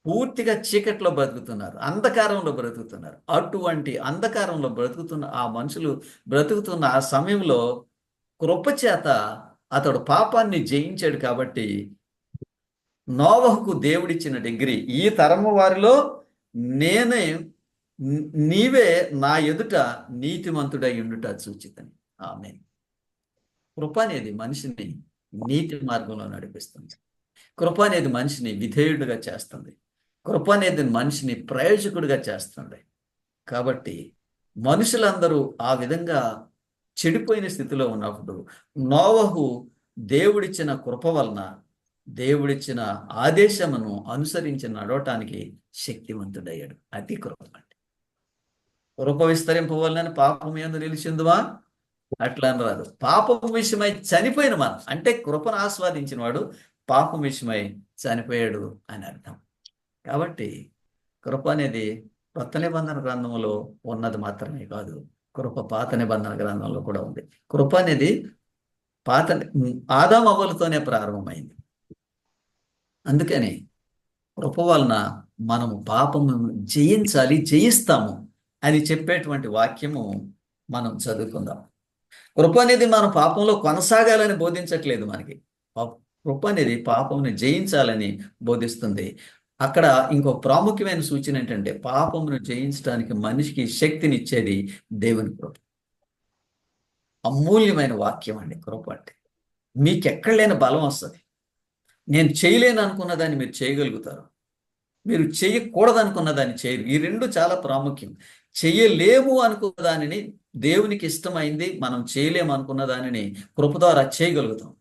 పూర్తిగా చీకట్లో బ్రతుకుతున్నారు, అంధకారంలో బ్రతుకుతున్నారు. అటువంటి అంధకారంలో బ్రతుకుతున్న ఆ మనుషులు బ్రతుకుతున్న ఆ సమయంలో కృపచేత అతడు పాపాన్ని జయించాడు. కాబట్టి నోవహుకు దేవుడిచ్చిన డిగ్రీ, ఈ తరము వారిలో నీవే నా ఎదుట నీతిమంతుడై ఉండుట సూచితని. ఆమేన్. కృప అనేది మనిషిని నీతి మార్గంలో నడిపిస్తుంది. కృప అనేది మనిషిని విధేయుడిగా చేస్తుంది. కృప అనేది మనిషిని ప్రయోజకుడిగా చేస్తుంది. కాబట్టి మనుషులందరూ ఆ విధంగా చెడిపోయిన స్థితిలో ఉన్నప్పుడు నోవహు దేవుడిచ్చిన కృప వలన, దేవుడిచ్చిన ఆదేశమును అనుసరించి నడవటానికి శక్తివంతుడయ్యాడు. అది కృప అంటే. కృప విస్తరింపవలనని పాపం యందు నిలిచిందువా అట్లా అని రాదు. పాపం విషయమై చనిపోయిన మనం అంటే కృపను ఆస్వాదించిన వాడు పాపం విషయమై చనిపోయాడు అని అర్థం. కాబట్టి కృప అనేది కొత్త నిబంధన గ్రంథంలో ఉన్నది మాత్రమే కాదు, కృప పాత నిబంధన గ్రంథంలో కూడా ఉంది. కృప అనేది పాత ఆదాము అవ్వలతోనే ప్రారంభమైంది. అందుకని కృప వలన మనము పాపము జయించాలి, జయిస్తాము అని చెప్పేటువంటి వాక్యము మనం చదువుకుందాం. కృప అనేది మనం పాపంలో కొనసాగాలని బోధించట్లేదు. మనకి కృప అనేది పాపముని జయించాలని బోధిస్తుంది. అక్కడ ఇంకో ప్రాముఖ్యమైన సూచన ఏంటంటే, పాపమును జయించడానికి మనిషికి శక్తినిచ్చేది దేవుని కృప. అమూల్యమైన వాక్యం అండి కృప అంటే. మీకెక్కడ లేని బలం వస్తుంది. నేను చేయలేను అనుకున్న దాన్ని మీరు చేయగలుగుతారు, మీరు చేయకూడదు అనుకున్న దాన్ని చేయరు. ఈ రెండు చాలా ప్రాముఖ్యం. చేయలేము అనుకున్న దానిని, దేవునికి ఇష్టమైంది మనం చేయలేము అనుకున్న దానిని కృప ద్వారా చేయగలుగుతాం.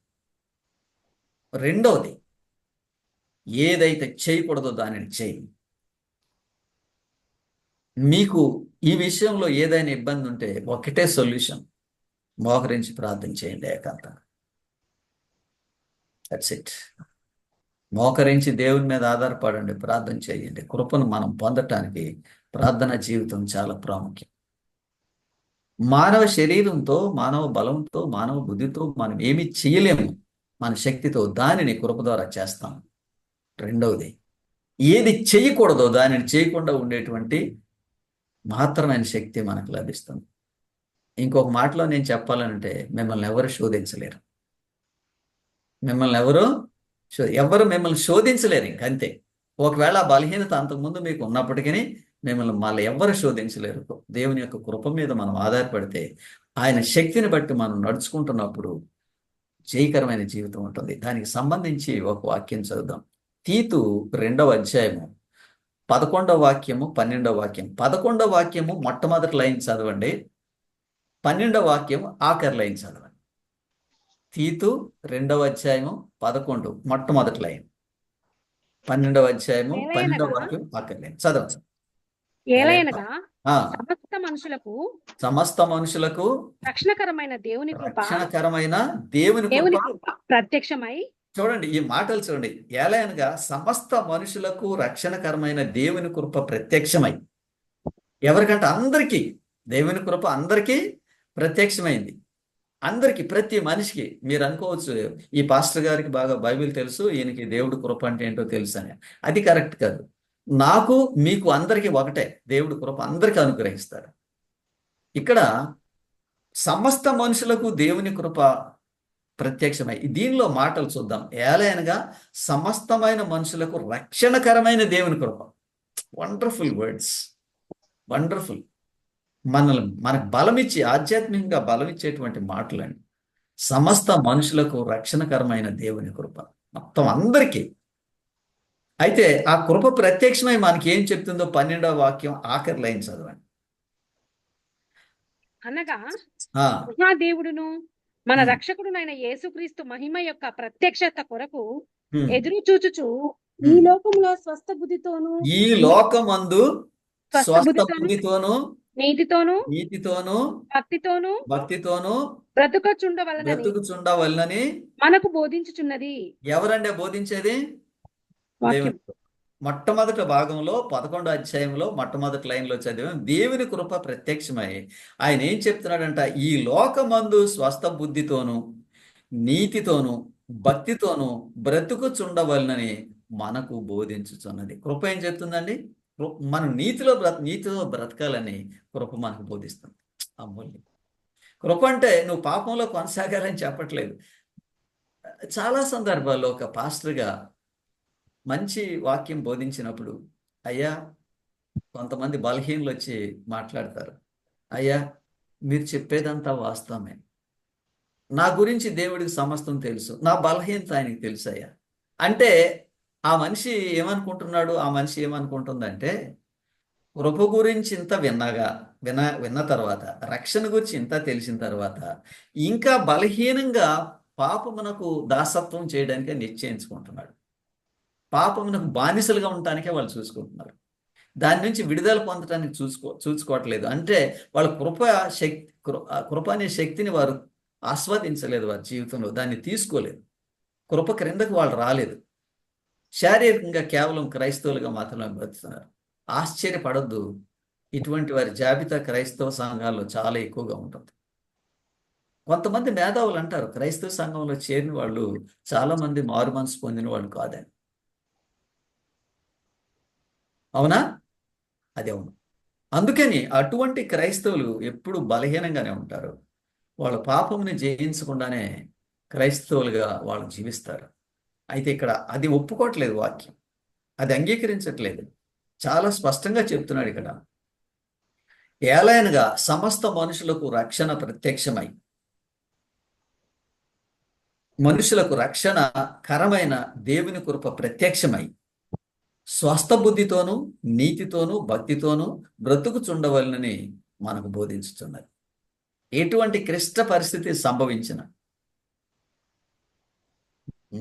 రెండవది, ఏదైతే చేయకూడదో దానిని చేయి. మీకు ఈ విషయంలో ఏదైనా ఇబ్బంది ఉంటే ఒకటే సొల్యూషన్, మోకరించి ప్రార్థన చేయండి ఏకాంతంగా. That's it. మోకరించి దేవుని మీద ఆధారపడండి, ప్రార్థన చేయండి. కృపను మనం పొందటానికి ప్రార్థన జీవితం చాలా ప్రాముఖ్యం. మానవ శరీరంతో, మానవ బలంతో, మానవ బుద్ధితో మనం ఏమి చేయలేము. మన శక్తితో దానిని కృప ద్వారా చేస్తాం. రెండవది, ఏది చేయకూడదో దానిని చేయకుండా ఉండేటువంటి మాత్రమైన శక్తి మనకు లభిస్తుంది. ఇంకొక మాటలో నేను చెప్పాలంటే, మిమ్మల్ని ఎవరు శోధించలేరు. మిమ్మల్ని ఎవరు మిమ్మల్ని శోధించలేరు. ఇంకంతే. ఒకవేళ ఆ బలహీనత అంతకుముందు మీకు ఉన్నప్పటికీ మిమ్మల్ని మళ్ళీ ఎవరు శోధించలేరు. దేవుని యొక్క కృప మీద మనం ఆధారపడితే, ఆయన శక్తిని బట్టి మనం నడుచుకుంటున్నప్పుడు జయకరమైన జీవితం ఉంటుంది. దానికి సంబంధించి ఒక వాక్యం చదువుదాం. తీతు 2వ అధ్యాయము 11వ వాక్యము 12వ వాక్యం. 11వ వాక్యము మొట్టమొదటి లైన్ చదవండి, 12వ వాక్యము ఆఖరి లైన్ చదవండి. తీతు 2వ అధ్యాయము 11 మొట్టమొదటి లైన్, 12వ అధ్యాయము 12వ వాక్యం ఆఖరి లైన్ చదవండి. ఏలయనగా ఆ, సమస్త మనుషులకు రక్షణకరమైన దేవుని రక్షణకరమైన దేవుని కృప ప్రత్యక్షమై. చూడండి ఈ మాటలు చూడండి. ఏలయనగా సమస్త మనుషులకు రక్షణకరమైన దేవుని కృప ప్రత్యక్షమై. ఎవరికంటే అందరికీ దేవుని కృప అందరికీ ప్రత్యక్షమైంది. అందరికీ, ప్రతి మనిషికి. మీరు అనుకోవచ్చు, ఈ పాస్టర్ గారికి బాగా బైబిల్ తెలుసు, ఈయనకి దేవుడు కృప అంటే ఏంటో తెలుసు అని. అది కరెక్ట్ కాదు. నాకు మీకు అందరికీ ఒకటే, దేవుడు కృప అందరికీ అనుగ్రహిస్తాడు. ఇక్కడ సమస్త మనుషులకు దేవుని కృప ప్రత్యక్షమై. దీనిలో మాటలు చూద్దాం. ఏలయనగా సమస్తమైన మనుషులకు రక్షణకరమైన దేవుని కృప. Wonderful words, wonderful. మనకు బలమిచ్చి, ఆధ్యాత్మికంగా బలమిచ్చేటువంటి మాటలండి. సమస్త మనుషులకు రక్షణకరమైన దేవుని కృప మొత్తం అందరికీ. అయితే ఆ కృప ప్రత్యక్షమై మనకి ఏం చెప్తుందో 12వ వాక్యం ఆఖరి లైన్ చదవండి. అనగా ఆ, మహాదేవుడును మన రక్షకుడునైన యేసుక్రీస్తు మహిమ యొక్క ప్రత్యక్షత కొరకు హ్మ్. ఎదురు చూచుచు ఈ లోకంలో స్వస్థ బుద్ధితోను, ఈ లోకమందు స్వస్థ స్వస్థ బుద్ధితోను, బుద్ధితోను, నీతితోను, నీతితోను, భక్తితోను బ్రతుకుచుండవలనని మనకు బోధించుచున్నది. ఎవరంటే బోధించేది? వాక్యం. దేవుని. మొట్టమొదటి భాగంలో 11వ అధ్యాయంలో మొట్టమొదటి లైన్లో చదివాం. దేవుని కృప ప్రత్యక్షమై ఆయన ఏం చెప్తున్నాడంట? ఈ లోకమందు స్వస్థ బుద్ధితోను, నీతితోను, భక్తితోను బ్రతుకుచుండవలనని మనకు బోధించుచున్నది. కృప ఏం చెప్తుందండి? మనం నీతితో బ్రతకాలని కృప మనకు బోధిస్తుంది. అమూల్యం. కృప అంటే నువ్వు పాపంలో కొనసాగాలని చెప్పట్లేదు. చాలా సందర్భాల్లో ఒక పాస్టర్గా మంచి వాక్యం బోధించినప్పుడు, అయ్యా, కొంతమంది బలహీనులు వచ్చి మాట్లాడతారు, అయ్యా మీరు చెప్పేదంతా వాస్తవమే, నా గురించి దేవుడికి సమస్తం తెలుసు, నా బలహీనత ఆయనకి తెలుసు అయ్యా అంటే, ఆ మనిషి ఏమనుకుంటున్నాడు? ఆ మనిషి ఏమనుకుంటుందంటే, కృప గురించి ఇంత విన్నాగా, విన్న తర్వాత, రక్షణ గురించి ఇంత తెలిసిన తర్వాత ఇంకా బలహీనంగా పాపమునకు దాసత్వం చేయడానికే నిశ్చయించుకుంటున్నాడు. పాపమునకు బానిసలుగా ఉండటానికే వాళ్ళు చూసుకుంటున్నారు. దాని నుంచి విడుదల పొందటానికి చూసుకోవట్లేదు. అంటే వాళ్ళ కృప అనే శక్తిని వారు ఆస్వాదించలేదు. వారి జీవితంలో దాన్ని తీసుకోలేదు. కృప క్రిందకు వాళ్ళు రాలేదు. శారీరకంగా కేవలం క్రైస్తవులుగా మాత్రమే బ్రతుకుతున్నారు. ఆశ్చర్యపడొద్దు, ఇటువంటి వారి జాబితా క్రైస్తవ సంఘాల్లో చాలా ఎక్కువగా ఉంటుంది. కొంతమంది మేధావులు అంటారు క్రైస్తవ సంఘంలో చేరిన వాళ్ళు చాలా మంది మారు మనసు పొందిన వాళ్ళు కాదని. అవునా? అది అవును. అందుకని అటువంటి క్రైస్తవులు ఎప్పుడు బలహీనంగానే ఉంటారు. వాళ్ళ పాపముని జయించకుండానే క్రైస్తవులుగా వాళ్ళు జీవిస్తారు. అయితే ఇక్కడ అది ఒప్పుకోవట్లేదు వాక్యం, అది అంగీకరించట్లేదు. చాలా స్పష్టంగా చెప్తున్నాడు ఇక్కడ, ఏలైనగా సమస్త మనుషులకు రక్షణ ప్రత్యక్షమై, మనుషులకు రక్షణ కరమైన దేవుని కృప ప్రత్యక్షమై, స్వస్థ బుద్ధితోనూ నీతితోనూ భక్తితోనూ బ్రతుకుచుండవలనని మనకు బోధించుతున్నది. ఎటువంటి క్లిష్ట పరిస్థితి సంభవించిన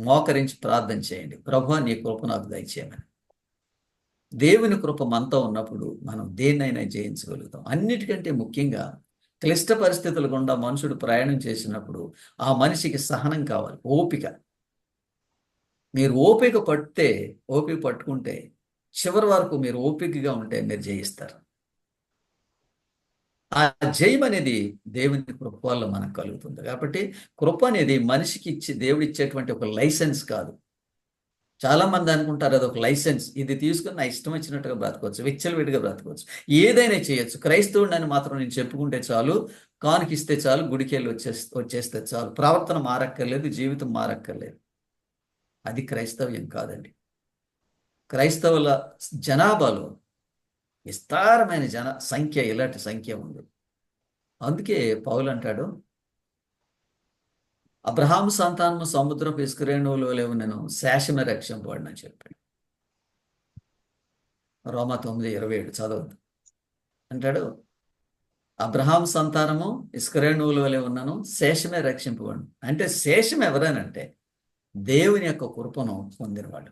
మోకరించి ప్రార్థన చేయండి, ప్రభువా నీ కృప నాకు దయచేయమని. దేవుని కృప మనతో ఉన్నప్పుడు మనం దేన్నైనా జయించగలుగుతాం. అన్నిటికంటే ముఖ్యంగా క్లిష్ట పరిస్థితుల గుండా మనుషుడు ప్రయాణం చేసినప్పుడు ఆ మనిషికి సహనం కావాలి, ఓపిక. మీరు ఓపిక పట్టుకుంటే చివరి వరకు మీరు ఓపికగా ఉంటే మీరు జయిస్తారు. ఆ జయం అనేది దేవుని కృప వల్ల మనకు కలుగుతుంది. కాబట్టి కృప అనేది మనిషికి దేవుడు ఇచ్చేటువంటి ఒక లైసెన్స్ కాదు. చాలా మంది అనుకుంటారు అది ఒక లైసెన్స్, ఇది తీసుకుని నా ఇష్టం వచ్చినట్టుగా బ్రతకవచ్చు, విచ్చలవిడిగా బ్రతకవచ్చు, ఏదైనా చేయొచ్చు. క్రైస్తవుడిని మాత్రం నేను చెప్పుకుంటే చాలు, కానుకిస్తే చాలు, గుడికెళ్ళి వచ్చేస్తే చాలు, ప్రవర్తన మారక్కర్లేదు, జీవితం మారక్కర్లేదు. అది క్రైస్తవ్యం కాదండి. క్రైస్తవుల జనాభాలో విస్తారమైన సంఖ్య, ఇలాంటి సంఖ్య ఉంది. అందుకే పౌలు అంటాడు, అబ్రహాము సంతానము సముద్రపు ఇసుకరేణువులో లేవు, నేను శేషమే రక్షింపబడినని చెప్పాడు. రోమా 9:27 చదవద్దు. అంటాడు, అబ్రహాము సంతానము ఇసుకరేణువులో లేవు ఉన్నాను, శేషమే రక్షింపబడి. అంటే శేషం ఎవరనంటే దేవుని యొక్క కృపను పొందినవాడు.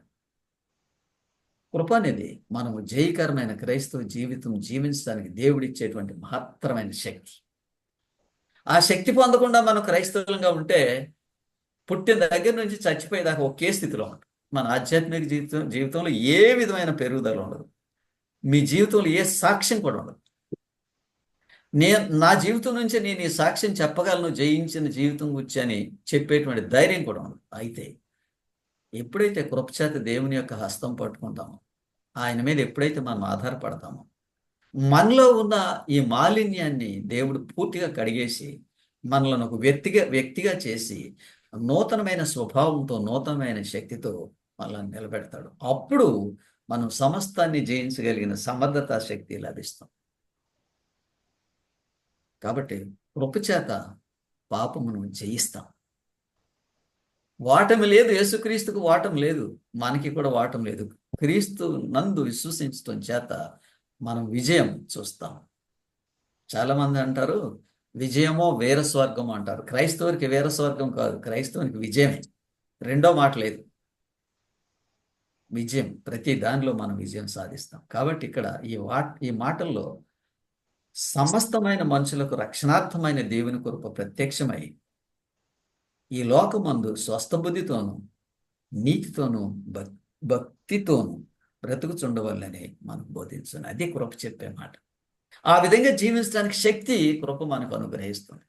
కృప అనేది మనము జయకరమైన క్రైస్తవ జీవితం జీవించడానికి దేవుడిచ్చేటువంటి మహత్తరమైన శక్తి. ఆ శక్తి పొందకుండా మనం క్రైస్తవులుగా ఉంటే పుట్టిన దగ్గర నుంచి చచ్చిపోయేదాకా ఒకే స్థితిలో ఉంటాం. మన ఆధ్యాత్మిక జీవితంలో ఏ విధమైన పెరుగుదల ఉండదు. మీ జీవితంలో ఏ సాక్ష్యం కూడా ఉండదు. నా జీవితం నుంచి నేను ఈ సాక్ష్యం చెప్పగలను, జయించిన జీవితం గురించి అని చెప్పేటువంటి ధైర్యం కూడా ఉండదు. అయితే ఎప్పుడైతే కృపచేత దేవుని యొక్క హస్తం పట్టుకుంటామో, ఆయన మీద ఎప్పుడైతే మనం ఆధారపడతామో, మనలో ఉన్న ఈ మాలిన్యాన్ని దేవుడు పూర్తిగా కడిగేసి మనలను ఒక వ్యక్తిగా చేసి నూతనమైన స్వభావంతో, నూతనమైన శక్తితో మనల్ని నిలబెడతాడు. అప్పుడు మనం సమస్తాన్ని జయించగలిగిన సమర్థత శక్తి లభిస్తాం. కాబట్టి కృపచేత పాపమును జయిస్తాం. వాటమి లేదు, యేసుక్రీస్తుకు వాటం లేదు, మనకి కూడా వాటం లేదు. క్రీస్తు నందు విశ్వసించడం చేత మనం విజయం చూస్తాం. చాలా మంది అంటారు విజయమో వీర స్వర్గం అంటారు. క్రైస్తవునికి వీర స్వర్గం కాదు, క్రైస్తవునికి విజయమే. రెండో మాట లేదు. విజయం, ప్రతి దానిలో మనం విజయం సాధిస్తాం. కాబట్టి ఇక్కడ ఈ మాటల్లో సమస్తమైన మనుషులకు రక్షణార్థమైన దేవుని కృప ప్రత్యక్షమై ఈ లోకమందు స్వస్థ బుద్ధితోనూ నీతితోనూ భక్తితోనూ బ్రతుకుచుండవల్లని మనకు బోధించును. అది కృప చెప్పే మాట. ఆ విధంగా జీవించడానికి శక్తి కృప మనకు అనుగ్రహిస్తుంది.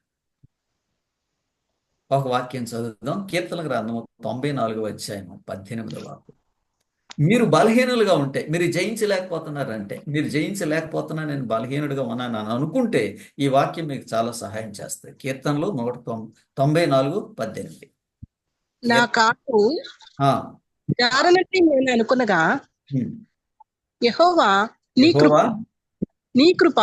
ఒక వాక్యం చదువుదాం. కీర్తన గ్రంథము 94:18 వాక్యం. మీరు బలహీనులుగా ఉంటే, మీరు జయించలేకపోతున్నారంటే, మీరు జయించలేకపోతున్నా నేను బలహీనుడిగా ఉన్నాను అని అనుకుంటే ఈ వాక్యం మీకు చాలా సహాయం చేస్తుంది. కీర్తనలో 194:18. నా కాటు జారనట్టి నేను అనుకునగా యెహోవా నీ కృప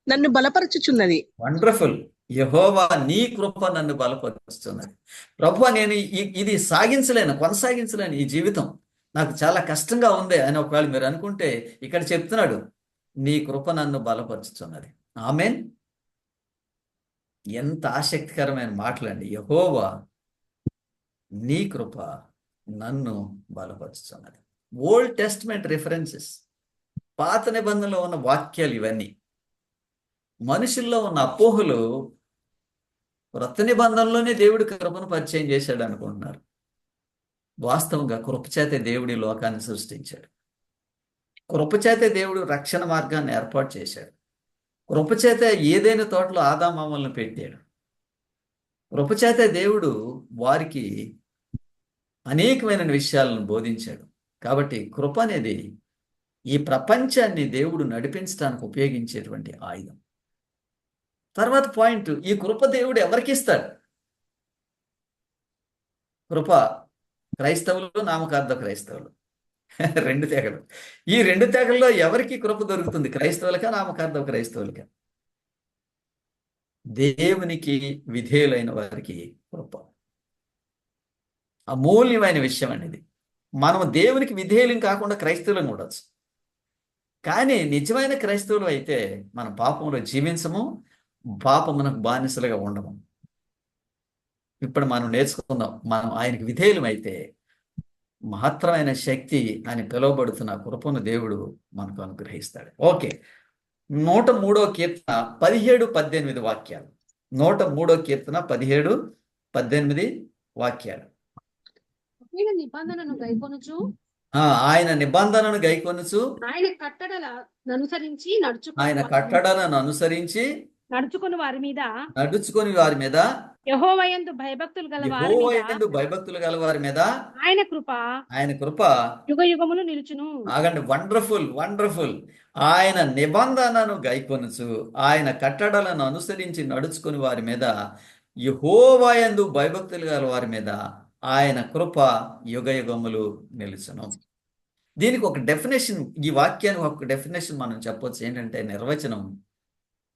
నన్ను బలపరచుచున్నది. వండర్ఫుల్. యెహోవా నీ కృప నన్ను బలపరుస్తున్నది. ప్రభువా నేను ఇది కొనసాగించలేను, ఈ జీవితం నాకు చాలా కష్టంగా ఉంది అని ఒకవేళ మీరు అనుకుంటే ఇక్కడ చెప్తున్నాడు, నీ కృప నన్ను బలపరుచుతున్నది. ఆమేన్. ఎంత ఆసక్తికరమైన మాటలండి. యెహోవా నీ కృప నన్ను బలపరుచుతున్నది. ఓల్డ్ టెస్ట్మెంట్ రిఫరెన్సెస్, పాత నిబంధనలో ఉన్న వాక్యాలు ఇవన్నీ. మనుషుల్లో ఉన్న అపోహలు క్రొత్త నిబంధనలోనే దేవుడి కృపను పరిచయం చేశాడు అనుకుంటున్నారు. వాస్తవంగా కృపచేతే దేవుడి లోకాన్ని సృష్టించాడు. కృపచేతే దేవుడు రక్షణ మార్గాన్ని ఏర్పాటు చేశాడు. కృపచేతే ఏదైనా తోటలో ఆదామామలను పెట్టాడు. కృపచేతే దేవుడు వారికి అనేకమైన విషయాలను బోధించాడు. కాబట్టి కృప అనేది ఈ ప్రపంచాన్ని దేవుడు నడిపించడానికి ఉపయోగించేటువంటి ఆయుధం. తర్వాత పాయింట్, ఈ కృప దేవుడు ఎవరికి ఇస్తాడు? కృప క్రైస్తవులు, నామకార్థ క్రైస్తవులు, రెండు తెగలు. ఈ రెండు తెగల్లో ఎవరికి కృప దొరుకుతుంది? క్రైస్తవులకా, నామకార్థ క్రైస్తవులకా? దేవునికి విధేయులైన వారికి కృప. అమూల్యమైన విషయం అనేది. మనం దేవునికి విధేయులం కాకుండా క్రైస్తవులను ఉండొచ్చు, కానీ నిజమైన క్రైస్తవులు అయితే మన పాపంలో జీవించము, పాపమునకు బానిసలుగా ఉండము. ఇప్పుడు మనం నేర్చుకుందాం. మనం ఆయనకి విధేయులమైతే మహత్తరమైన శక్తి అని పిలువబడుతున్న కృపను దేవుడు మనకు అనుగ్రహిస్తాడు. ఓకే, 103వ కీర్తన 17-18 వాక్యాలు. 103వ కీర్తన 17-18 వాక్యాలు. ఆయన నిబంధనను గైకొనుచు ఆయన నిబంధనను గైకొనుచు ఆయన కట్టడలను అనుసరించి నడుచుకుని వారి మీద యెహోవాయందు భయభక్తులు గల వారి మీద ఆయన కృప యుగ యుగములు నిలుచును. ఆగండి, వండర్ఫుల్. ఆయన నిబంధనను గైకొనుచు ఆయన కట్టడలను అనుసరించి నడుచుకుని వారి మీద, యెహోవాయందు భయభక్తులు గల వారి మీద ఆయన కృప యుగ యుగములు నిలుచును. దీనికి ఒక డెఫినేషన్, ఈ వాక్యానికి ఒక డెఫినేషన్ మనం చెప్పొచ్చు. ఏంటంటే నిర్వచనం,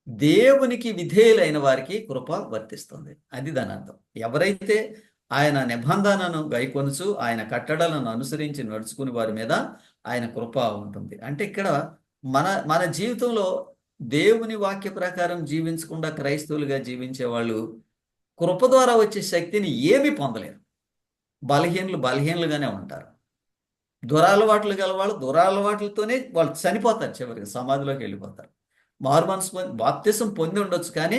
దేవునికి విధేయులైన వారికి కృప వర్తిస్తుంది. అది దాని అర్థం. ఎవరైతే ఆయన నిబంధనను గైకొనుచు ఆయన కట్టడలను అనుసరించి నడుచుకుని వారి మీద ఆయన కృప ఉంటుంది. అంటే ఇక్కడ మన జీవితంలో దేవుని వాక్య ప్రకారం జీవించకుండా క్రైస్తవులుగా జీవించే వాళ్ళు కృప ద్వారా వచ్చే శక్తిని ఏమీ పొందలేరు. బలహీనులుగానే ఉంటారు. దురాలవాట్లు గల వాళ్ళు దురాలవాట్లతోనే వాళ్ళు చనిపోతారు, చివరికి సమాధిలోకి వెళ్ళిపోతారు. మారుమనసు బాప్తిసం పొంది ఉండొచ్చు, కానీ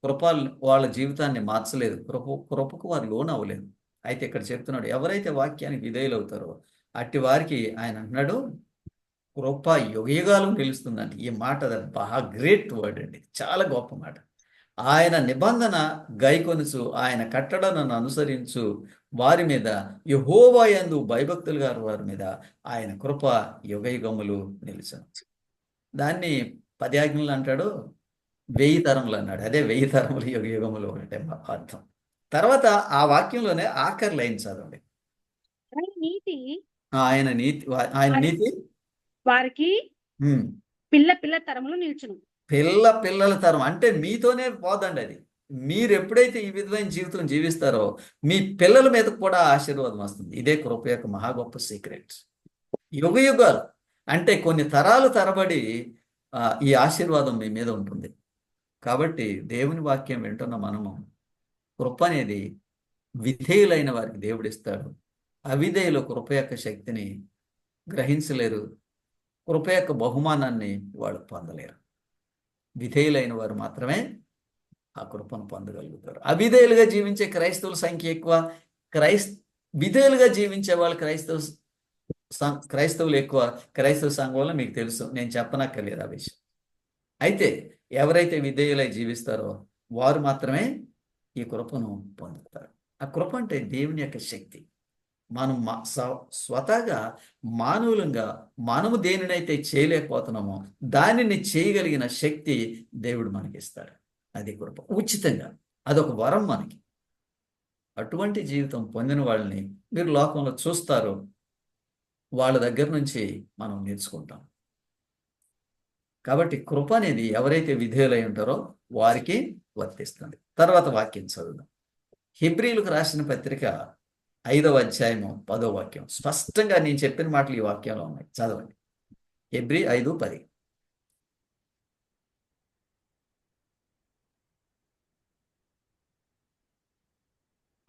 కృప వాళ్ళ జీవితాన్ని మార్చలేదు. కృపకు వారు లోన్ అవ్వలేదు. అయితే ఇక్కడ చెప్తున్నాడు, ఎవరైతే వాక్యానికి విధేయులు అవుతారో అట్టి వారికి ఆయన అంటున్నాడు కృప యుగయుగాలు నిలుస్తుందండి. ఈ మాట బాగా గ్రేట్ వర్డ్ అండి, చాలా గొప్ప మాట. ఆయన నిబంధన గైకొనుచు ఆయన కట్టడలను అనుసరించు వారి మీద, యెహోవాయందు భయభక్తులు గారు వారి మీద ఆయన కృప యుగయుగములు నిలుచును. దాన్ని 10 ఆజ్ఞలు అంటాడు, 1000 తరములు అన్నాడు. అదే 1000 తరములు యుగయుగములు అంటే అర్థం. తర్వాత ఆ వాక్యంలోనే ఆఖరి లైన్ చదవండి. ఆయన నీతి వారికి పిల్ల తరములు నిల్చును. పిల్లల తరం అంటే మీతోనే పోదండి. అది మీరు ఎప్పుడైతే ఈ విధమైన జీవితం జీవిస్తారో మీ పిల్లల మీద కూడా ఆశీర్వాదం వస్తుంది. ఇదే కృప యొక్క మహా గొప్ప సీక్రెట్. యుగయుగాలు అంటే కొన్ని తరాలు తరబడి ఈ ఆశీర్వాదం మీ మీద ఉంటుంది. కాబట్టి దేవుని వాక్యం వింటున్న మనము కృప అనేది విధేయులైన వారికి దేవుడు ఇస్తాడు. అవిధేయులు కృప యొక్క శక్తిని గ్రహించలేరు, కృప యొక్క బహుమానాన్ని వాళ్ళు పొందలేరు. విధేయులైన వారు మాత్రమే ఆ కృపను పొందగలుగుతారు. అవిధేయులుగా జీవించే క్రైస్తవుల సంఖ్య ఎక్కువ, విధేయులుగా జీవించే వాళ్ళు క్రైస్తవులు ఎక్కువ. క్రైస్తవ సంఘంలో మీకు తెలుసు, నేను చెప్పనక్కర్లేదు ఆ విషయం. అయితే ఎవరైతే విధేయులై జీవిస్తారో వారు మాత్రమే ఈ కృపను పొందుతారు. ఆ కృప అంటే దేవుని యొక్క శక్తి. మనం స్వతహాగా మానవులంగా మనము దేనినైతే చేయలేకపోతున్నామో దానిని చేయగలిగిన శక్తి దేవుడు మనకిస్తాడు. అది కృప, ఉచితంగా. అదొక వరం మనకి. అటువంటి జీవితం పొందిన వాళ్ళని మీరు లోకంలో చూస్తారు, వాళ్ళ దగ్గర నుంచి మనం నేర్చుకుంటాం. కాబట్టి కృప అనేది ఎవరైతే విధేయులై ఉంటారో వారికి వర్తిస్తుంది. తర్వాత వాక్యం చదువుదాం. హెబ్రీలకు రాసిన పత్రిక 5వ అధ్యాయము 10వ వాక్యం. స్పష్టంగా నేను చెప్పిన మాటలు ఈ వాక్యంలో ఉన్నాయి, చదవండి. హెబ్రీ 5:10.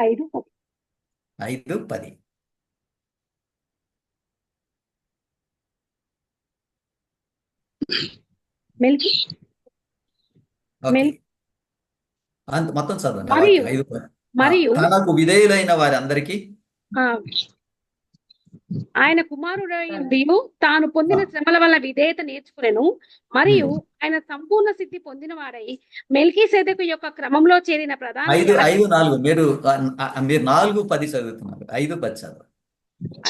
5:10. 5:10. మెల్కి ఓకే, మెల్ మొత్తం చదవండి ఆ మరియు వాక్యం 5:10. మరియు తనకు విధేయులైన వారి అందరికీ ఆ, ఆయన కుమారుడైయుండియు తాను పొందిన శ్రమల వల్ల విధేయత నేర్చుకునేను. మరియు ఆయన సంపూర్ణ సిద్ధి పొందిన వాడై మెల్కీసెదెకు యొక్క క్రమంలో చేరిన ప్రధాన 5:4 మీరు 4:10 చదువుతున్నారు. 5:10 చదవండి.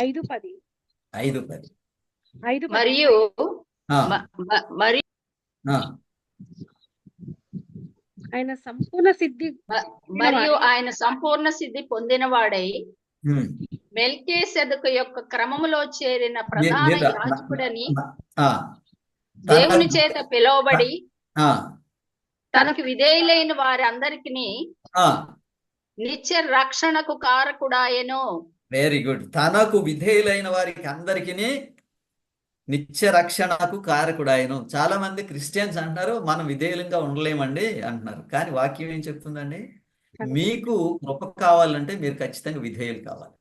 5:10. 5:10. 5:10. మరియు ఆ, మ- మ- మరి ఆ, ఆయన సంపూర్ణ సిద్ధి మరియు ఆయన సంపూర్ణ సిద్ధి పొందిన వాడై ఉమ్. మెల్కీసెదెకు యొక్క క్రమములో చేరిన మీరు- ప్రధాన మీరు- యాజకుడని ఆ, దేవుని చేత పిలువబడి ఆ, తనకు విధేయులైన వారి అందరికీ ఆ, నిత్య రక్షణకు కారకుడాయను. Very good. తనకు విధేయులైన వారికి అందరికీ నిత్య రక్షణకు కారకుడాయను. చాలా మంది క్రిస్టియన్స్ అంటున్నారు మనం విధేయులంగా ఉండలేమండి అంటున్నారు. కానీ వాక్యం ఏం చెప్తుందండి? మీకు కృప కావాలంటే మీరు ఖచ్చితంగా విధేయులు కావాలి.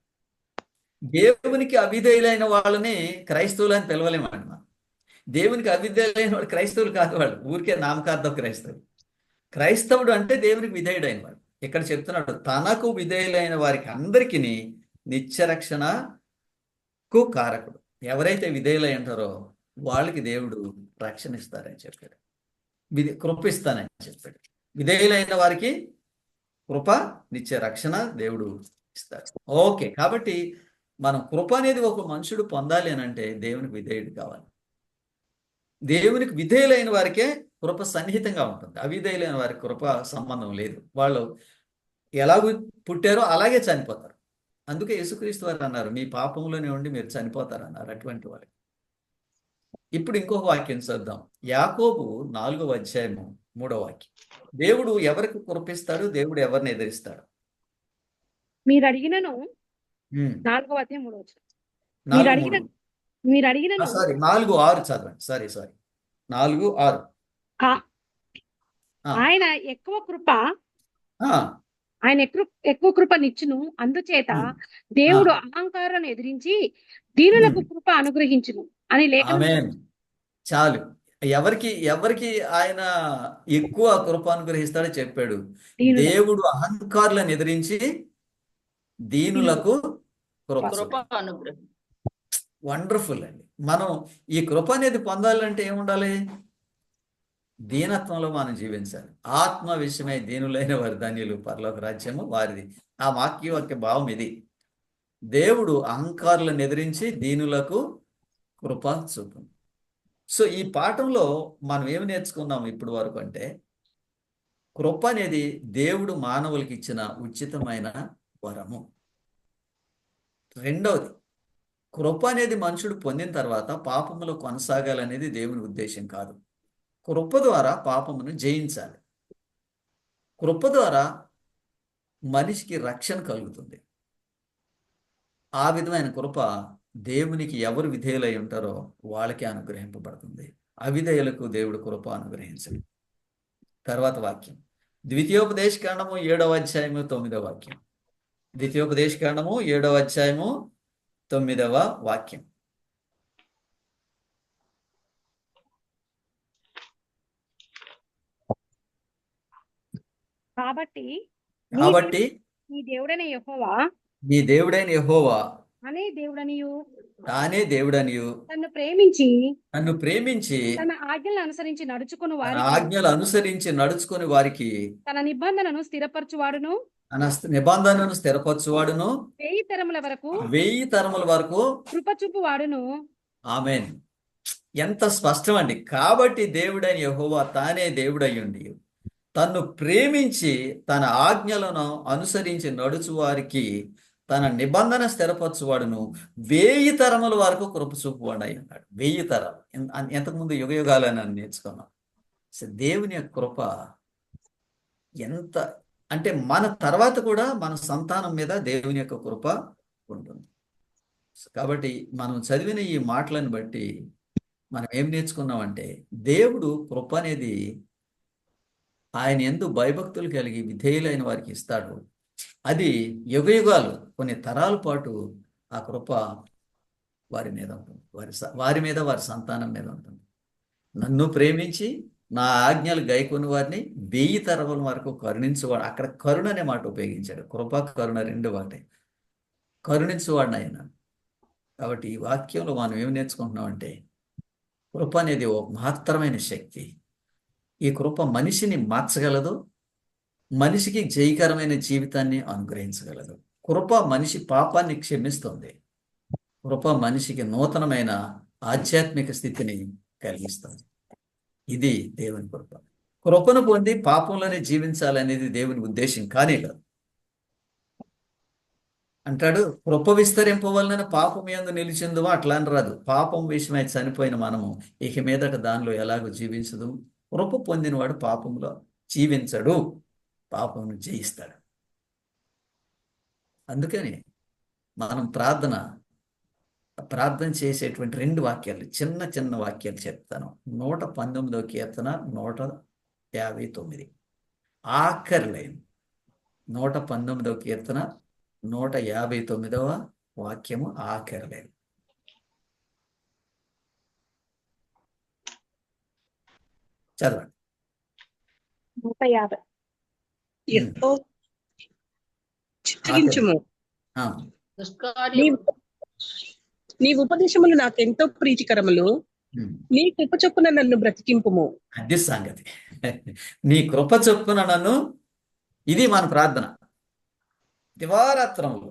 దేవునికి అవిధేయులైన వాళ్ళని క్రైస్తవులు అని పిలవలేమండి మనం. దేవునికి అవిధేయులైన వాడు క్రైస్తవులు కాదు, వాళ్ళు ఊరికే నామకార్థం క్రైస్తవులు. క్రైస్తవుడు అంటే దేవునికి విధేయుడైన వాడు. ఇక్కడ చెప్తున్నాడు తనకు విధేయులైన వారికి అందరికీ నిత్యరక్షణకు కారకుడు. ఎవరైతే విధేయులై ఉంటారో వాళ్ళకి దేవుడు రక్షణ ఇస్తారని చెప్పాడు, కృప ఇస్తానని చెప్పాడు. విధేయులైన వారికి కృప, నిత్య రక్షణ దేవుడు ఇస్తాడు. ఓకే, కాబట్టి మనం కృప అనేది ఒక మనుషుడు పొందాలి అని అంటే దేవునికి విధేయుడు కావాలి. దేవునికి విధేయులైన వారికే కృప సన్నిహితంగా ఉంటుంది. అవిధేయులైన వారికి కృప సంబంధం లేదు. వాళ్ళు ఎలాగూ పుట్టారో అలాగే చనిపోతారు. అందుకే యేసుక్రీస్తు వారు అన్నారు మీ పాపంలోనే ఉండి మీరు చనిపోతారు అన్నారు అటువంటి వాళ్ళకి. ఇప్పుడు ఇంకొక వాక్యం చూద్దాం. యాకోబు 4వ అధ్యాయము 3వ వాక్యం. దేవుడు ఎవరికి కృపిస్తాడు, దేవుడు ఎవరిని ఎదిరిస్తాడు? మీరు అడిగినను 4వ అధ్యాయం 3వ వచనం. మీరు అడిగినను సారీ 4:6 చదవండి. సారీ 4:6. ఆయన ఎక్కువ కృప నిచ్చును. అందుచేత దేవుడు అహంకారాన్ని ఎదిరించి దీనులకు కృప అనుగ్రహించును అని లేఖనం. చాలు. ఎవరికి ఆయన ఎక్కువ కృప అనుగ్రహిస్తాడో చెప్పాడు. దేవుడు అహంకారులను ఎదిరించి దీనులకు కృప అనుగ్రహం. వండర్ఫుల్ అండి. మనం ఈ కృప అనేది పొందాలంటే ఏముండాలి? దీనత్వంలో మనం జీవించాలి. ఆత్మ విషయమై దీనులైన వారి ధన్యులు పరలోక రాజ్యము వారిది. ఆ వాక్యం యొక్క భావం ఇది. దేవుడు అహంకారులను ఎదిరించి దీనులకు కృప చూపు. సో ఈ పాఠంలో మనం ఏమి నేర్చుకున్నాం ఇప్పటి వరకు అంటే, కృప అనేది దేవుడు మానవులకి ఇచ్చిన ఉచితమైన వరము. రెండవది, కృప అనేది మనుషుడు పొందిన తర్వాత పాపములో కొనసాగాలనేది దేవుని ఉద్దేశం కాదు. కృప ద్వారా పాపమును జయించాలి. కృప ద్వారా మనిషికి రక్షణ కలుగుతుంది. ఆ విధమైన కృప దేవునికి ఎవరు విధేయులై ఉంటారో వాళ్ళకే అనుగ్రహింపబడుతుంది. అవిధేయులకు దేవుడు కృప అనుగ్రహించడు. తర్వాత వాక్యం ద్వితీయోపదేశకాండము 7వ అధ్యాయము 9వ వాక్యం. ద్వితీయోపదేశకాండము 7వ అధ్యాయము 9వ వాక్యం. కాబట్టి నీ దేవుడైన యెహోవా అనే దేవుడనియు తానే దేవుడనియు నన్ను ప్రేమించి తన ఆజ్ఞలను అనుసరించి నడుచుకుని వారికి తన నిబంధనను స్థిరపరచువాడును 1000 తరముల వరకు కృప చూపువాడును. ఆమేన్. ఎంత స్పష్టం అండి. కాబట్టి దేవుడైన యెహోవా తానే దేవుడయ్యుండి తన్ను ప్రేమించి తన ఆజ్ఞలను అనుసరించి నడుచు వారికి తన నిబంధన స్థిరపరచువాడును 1000 తరముల వరకు కృప చూపువాడు అయి ఉన్నాడు. 1000 తరాలు. ఎంతకుముందు యుగ యుగాలని నేర్చుకున్నాం. దేవుని యొక్క కృప ఎంత అంటే మన తర్వాత కూడా మన సంతానం మీద దేవుని యొక్క కృప ఉంటుంది. కాబట్టి మనం చదివిన ఈ మాటలను బట్టి మనం ఏం నేర్చుకున్నామంటే, దేవుడు కృప అనేది ఆయన యందు భయభక్తులు కలిగి విధేయులైన వారికి ఇస్తాడు. అది యుగయుగాలు కొన్ని తరాల పాటు ఆ కృప వారి మీద ఉంటుంది, వారి మీద వారి సంతానం మీద ఉంటుంది. నన్ను ప్రేమించి నా ఆజ్ఞలు గైకొని వారిని 1000 తరముల వరకు కరుణించువాడు. అక్కడ కరుణ అనే మాట ఉపయోగించాడు. కృప కరుణ రెండు ఒకటే. కరుణించువాడిని ఆయన. కాబట్టి ఈ వాక్యంలో మనం ఏమి నేర్చుకుంటున్నామంటే కృప అనేది ఒక మహత్తరమైన శక్తి. ఈ కృప మనిషిని మార్చగలదు, మనిషికి జయకరమైన జీవితాన్ని అనుగ్రహించగలదు. కృప మనిషి పాపాన్ని క్షమిస్తుంది. కృప మనిషికి నూతనమైన ఆధ్యాత్మిక స్థితిని కలిగిస్తుంది. ఇది దేవుని కృప. కృపను పొంది పాపంలోనే జీవించాలనేది దేవుని ఉద్దేశం కానే కాదు. అంటాడు, కృప విస్తరింపవలన పాపం యందు నిలిచిందువా అట్లా అని రాదు. పాపం విషయమై చనిపోయిన మనము ఇక మీదట దానిలో ఎలాగో జీవించదు. కృప పొందినవాడు పాపంలో జీవించడు, పాపం జయిస్తాడు. అందుకని మనం ప్రార్థన చేసేటువంటి 2 వాక్యాలు, చిన్న చిన్న వాక్యాలు చెప్తాను. 119వ కీర్తన 159 ఆఖరి లైన్. 119వ కీర్తన 159వ వాక్యము ఆఖరి లైన్. చదవండి. 150. యెహోవా చిత్తగించుము. ఆ, దుష్కార్యము నీ ఉపదేశములు నాకెంతో ప్రీతికరములు. ఉమ్. నీ కృప చొప్పున నన్ను బ్రతికింపుము. అది సంగతి. నీ కృప చొప్పున నన్ను, ఇది మన ప్రార్థన. దివారాత్రములు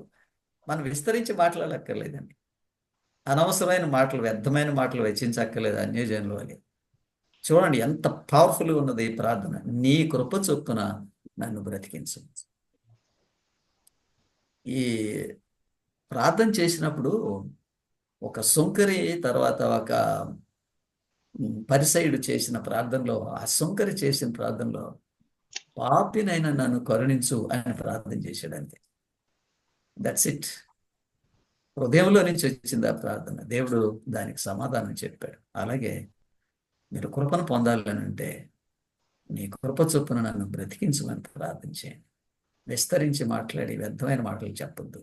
మనం విస్తరించి మాట్లాడక్కర్లేదండి. అనవసరమైన మాటలు, వ్యర్థమైన మాటలు వెచ్చించక్కర్లేదు అన్యజనులు అని. చూడండి ఎంత పవర్ఫుల్గా ఉన్నది ఈ ప్రార్థన. నీ కృప చొప్పున నన్ను బ్రతికించు. ఈ ప్రార్థన చేసినప్పుడు ఒక సుంకరి తర్వాత ఒక పరిసయుడు చేసిన ప్రార్థనలో, ఆ సుంకరి చేసిన ప్రార్థనలో పాపినైనా నన్ను కరుణించు అని ప్రార్థన చేశాడు. అంతే, దట్స్ ఇట్. హృదయంలో నుంచి వచ్చింది ఆ ప్రార్థన. దేవుడు దానికి సమాధానం చెప్పాడు. అలాగే మీరు కృపను పొందాలని అంటే నీ కృప చొప్పున నన్ను బ్రతికించమని ప్రార్థన చేయండి. విస్తరించి మాట్లాడి వ్యర్థమైన మాటలు చెప్పొద్దు.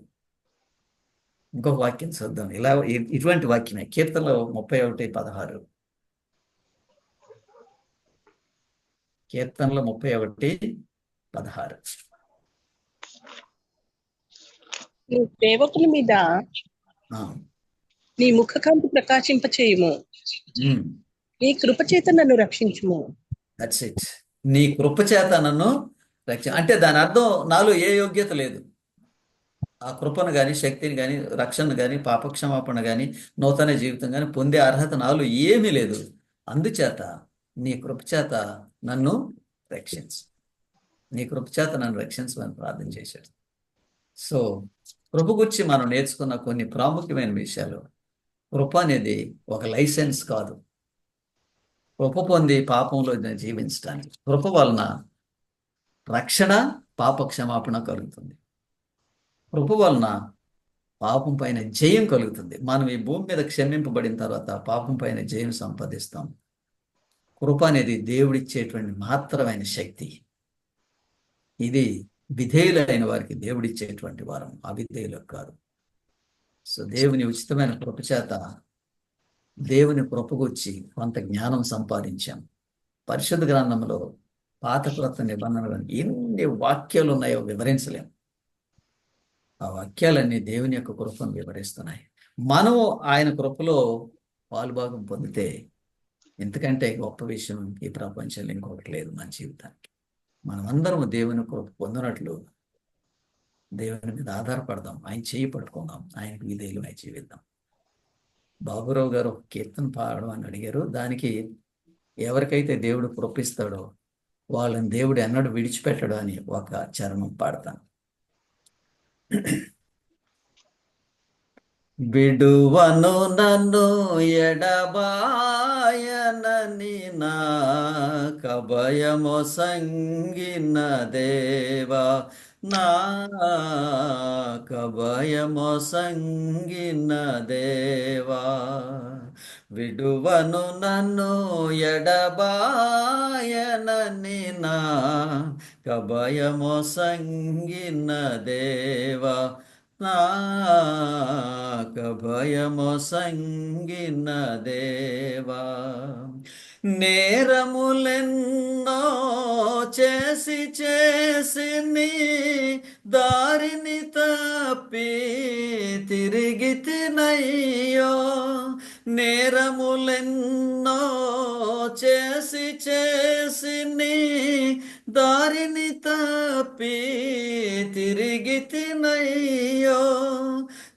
ఇంకొక వాక్యం చూద్దాం. ఇలా ఇటువంటి వాక్యమే కీర్తనలో 31:16. కీర్తనలో 31:16. నీ సేవకుల మీద నీ ముఖకాంతి ప్రకాశింపచేయుము. నీ కృప చేత నన్ను రక్షించుము. That's it. నీ కృప చేత నన్ను అంటే దాని అర్థం నాలో ఏ యోగ్యత లేదు. ఆ కృపను కానీ, శక్తిని కానీ, రక్షణను కానీ, పాపక్షమాపణ కానీ, నూతన జీవితం కానీ పొందే అర్హత నాలో ఏమీ లేదు. అందుచేత నీ కృప చేత నన్ను రక్షించు. నీ కృప చేత నన్ను రక్షించమని ప్రార్థన చేశాడు. సో కృప గురించి మనం నేర్చుకున్న కొన్ని ప్రాముఖ్యమైన విషయాలు. కృప అనేది ఒక లైసెన్స్ కాదు. కృప పొంది పాపంలో జీవించడానికి కృప వలన రక్షణ, పాప క్షమాపణ కలుగుతుంది. కృప వలన పాపం పైన జయం కలుగుతుంది. మనం ఈ భూమి మీద క్షమింపబడిన తర్వాత పాపం పైన జయం సంపాదిస్తాం. కృప అనేది దేవుడిచ్చేటువంటి మహత్తరమైన శక్తి. ఇది విధేయులైన వారికి దేవుడిచ్చేటువంటి వరం, అవిధేయులకు కాదు. సో దేవుని ఉచితమైన కృప చేత దేవుని కృపగొచ్చి కొంత జ్ఞానం సంపాదించాం. పరిశుద్ధ గ్రంథంలో పాత క్రొత్త నిబంధనలు ఎన్ని వాక్యాలు ఉన్నాయో వివరించలేం. ఆ వాక్యాలన్నీ దేవుని యొక్క కృపను వివరిస్తున్నాయి. మనం ఆయన కృపలో పాలుభాగం పొందితే ఎంతకంటే గొప్ప విషయం ఈ ప్రపంచంలో ఇంకొకటి లేదు మన జీవితానికి. మనమందరం దేవుని కృప పొందినట్లు దేవుని మీద ఆధారపడదాం, ఆయన చేయి పట్టుకుందాం, ఆయనకు విధేయులమై జీవిద్దాం. బాబురావు గారు ఒక కీర్తన పాడడం అని అడిగారు. దానికి ఎవరికైతే దేవుడు కృపిస్తాడో వాళ్ళని దేవుడు ఎన్నడూ విడిచిపెట్టడు అని ఒక చరణం పాడతాను. విడువను నన్ను ఎడబాయనని నా కభయము సంగిన దేవా, నా కభయము సంగిన దేవా. విడువను నన్ను ఎడబాయనని నా కభయమొసంగిన దేవా నాకభయమొసంగిన దేవా నేరములెన్నో చేసి నీ దారిని తప్పి తిరిగితినయ్యో నేరములెన్నో చేసి నీ దారిని తప్పి తిరిగితినయ్యో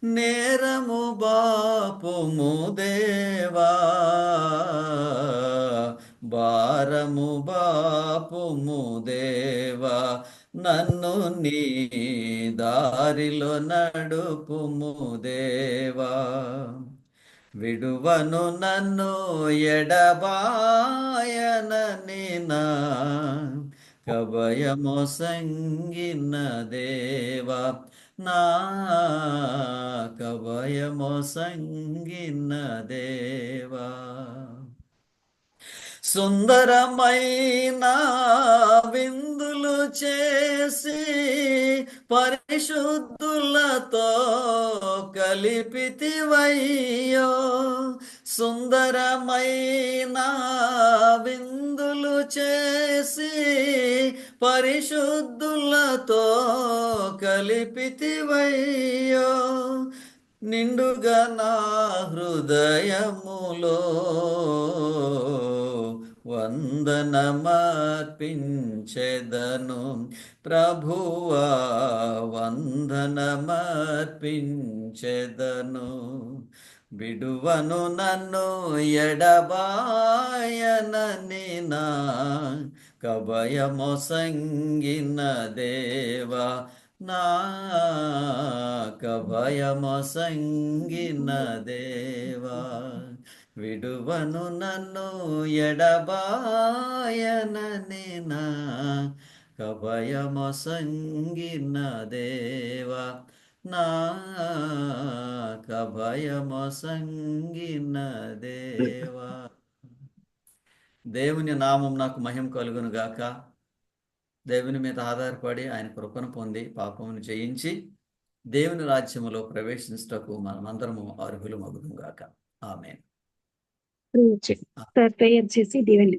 నేరము బాపుము దేవా భారము బాపుము దేవా నన్ను నీ దారిలో నడుపుము దేవా విడువను నన్ను ఎడబాయనని నా కభయమొసంగిన దేవా నా కభయమొసంగిన దేవా సుందరమైన విందులు చేసి పరిశుద్ధులతో కలిపితివయ్యో సుందరమైన విందులు చేసి పరిశుద్ధులతో కలిపితివయ్యో నిండుగా నా హృదయములో వందనమర్పించెదను ప్రభువా వందనమర్పించెదను విడువను నన్ను ఎడబాయనని నా కభయమొసంగిన దేవా నా కభయమొసంగిన దేవా విడువను నన్ను ఎడబాయనని నా కభయమొసంగిన దేవా నా కభయమొసంగిన దేవా దేవుని నామం నాకు మహిమ కలుగును గాక. దేవుని మీద ఆధారపడి ఆయన కృపను పొంది పాపమును జయించి దేవుని రాజ్యములో ప్రవేశించుటకు మనమందరము అర్హులు మగుదుము గాక. ఆమేన్. ప్రేయర్ చేసి దీవెనలు.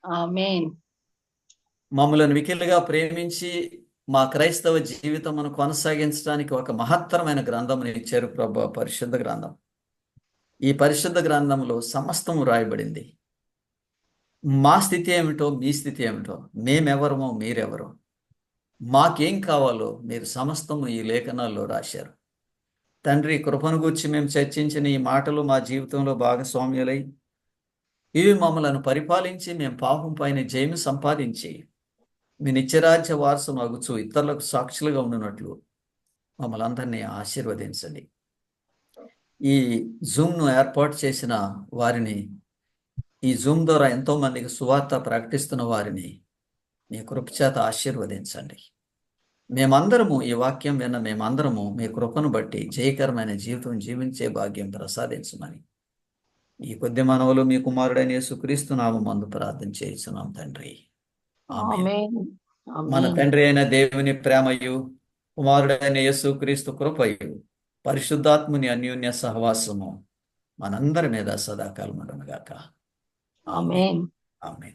ఆమేన్. మమ్మలను మిక్కిలిగా ప్రేమించి మా క్రైస్తవ జీవితమును కొనసాగించడానికి ఒక మహత్తరమైన గ్రంథమును ఇచ్చారు ప్రభు, పరిశుద్ధ గ్రంథం. ఈ పరిశుద్ధ గ్రంథంలో సమస్తము రాయబడింది. మా స్థితి ఏమిటో, మీ స్థితి ఏమిటో, మేమెవరమో, మీరెవరో, మాకేం కావాలో మీరు సమస్తము ఈ లేఖనాల్లో రాశారు. తండ్రి, కృపను గూర్చి మేము చర్చించిన ఈ మాటలు మా జీవితంలో భాగస్వామ్యులై ఇవి మమ్మలను పరిపాలించి మేము పాపం పైన జయము సంపాదించి మీ నిత్యరాజ్య వారసం అగుచు ఇతరులకు సాక్షులుగా ఉండినట్లు మమ్మల్ని అందరినీ ఆశీర్వదించండి. ఈ జూమ్ను ఏర్పాటు చేసిన వారిని, ఈ జూమ్ ద్వారా ఎంతో మందికి సువార్త ప్రకటిస్తున్న వారిని మీ కృప చేత ఆశీర్వదించండి. మేమందరము ఈ వాక్యం విన్న మేమందరము మీ కృపను బట్టి జయకరమైన జీవితం జీవించే భాగ్యం ప్రసాదించమని ఈ కొద్ది మనవులు మీ కుమారుడైన యేసుక్రీస్తు నామమునందు ప్రార్థన చేస్తున్నాం తండ్రి. ఆమేన్. మన తండ్రి అయిన దేవుని ప్రేమయు కుమారుడైన యేసుక్రీస్తు కృపయు పరిశుద్ధాత్ముని అన్యోన్య సహవాసము మనందరి మీద సదాకాలం ఉండును గాక. ఆమేన్. ఆమేన్.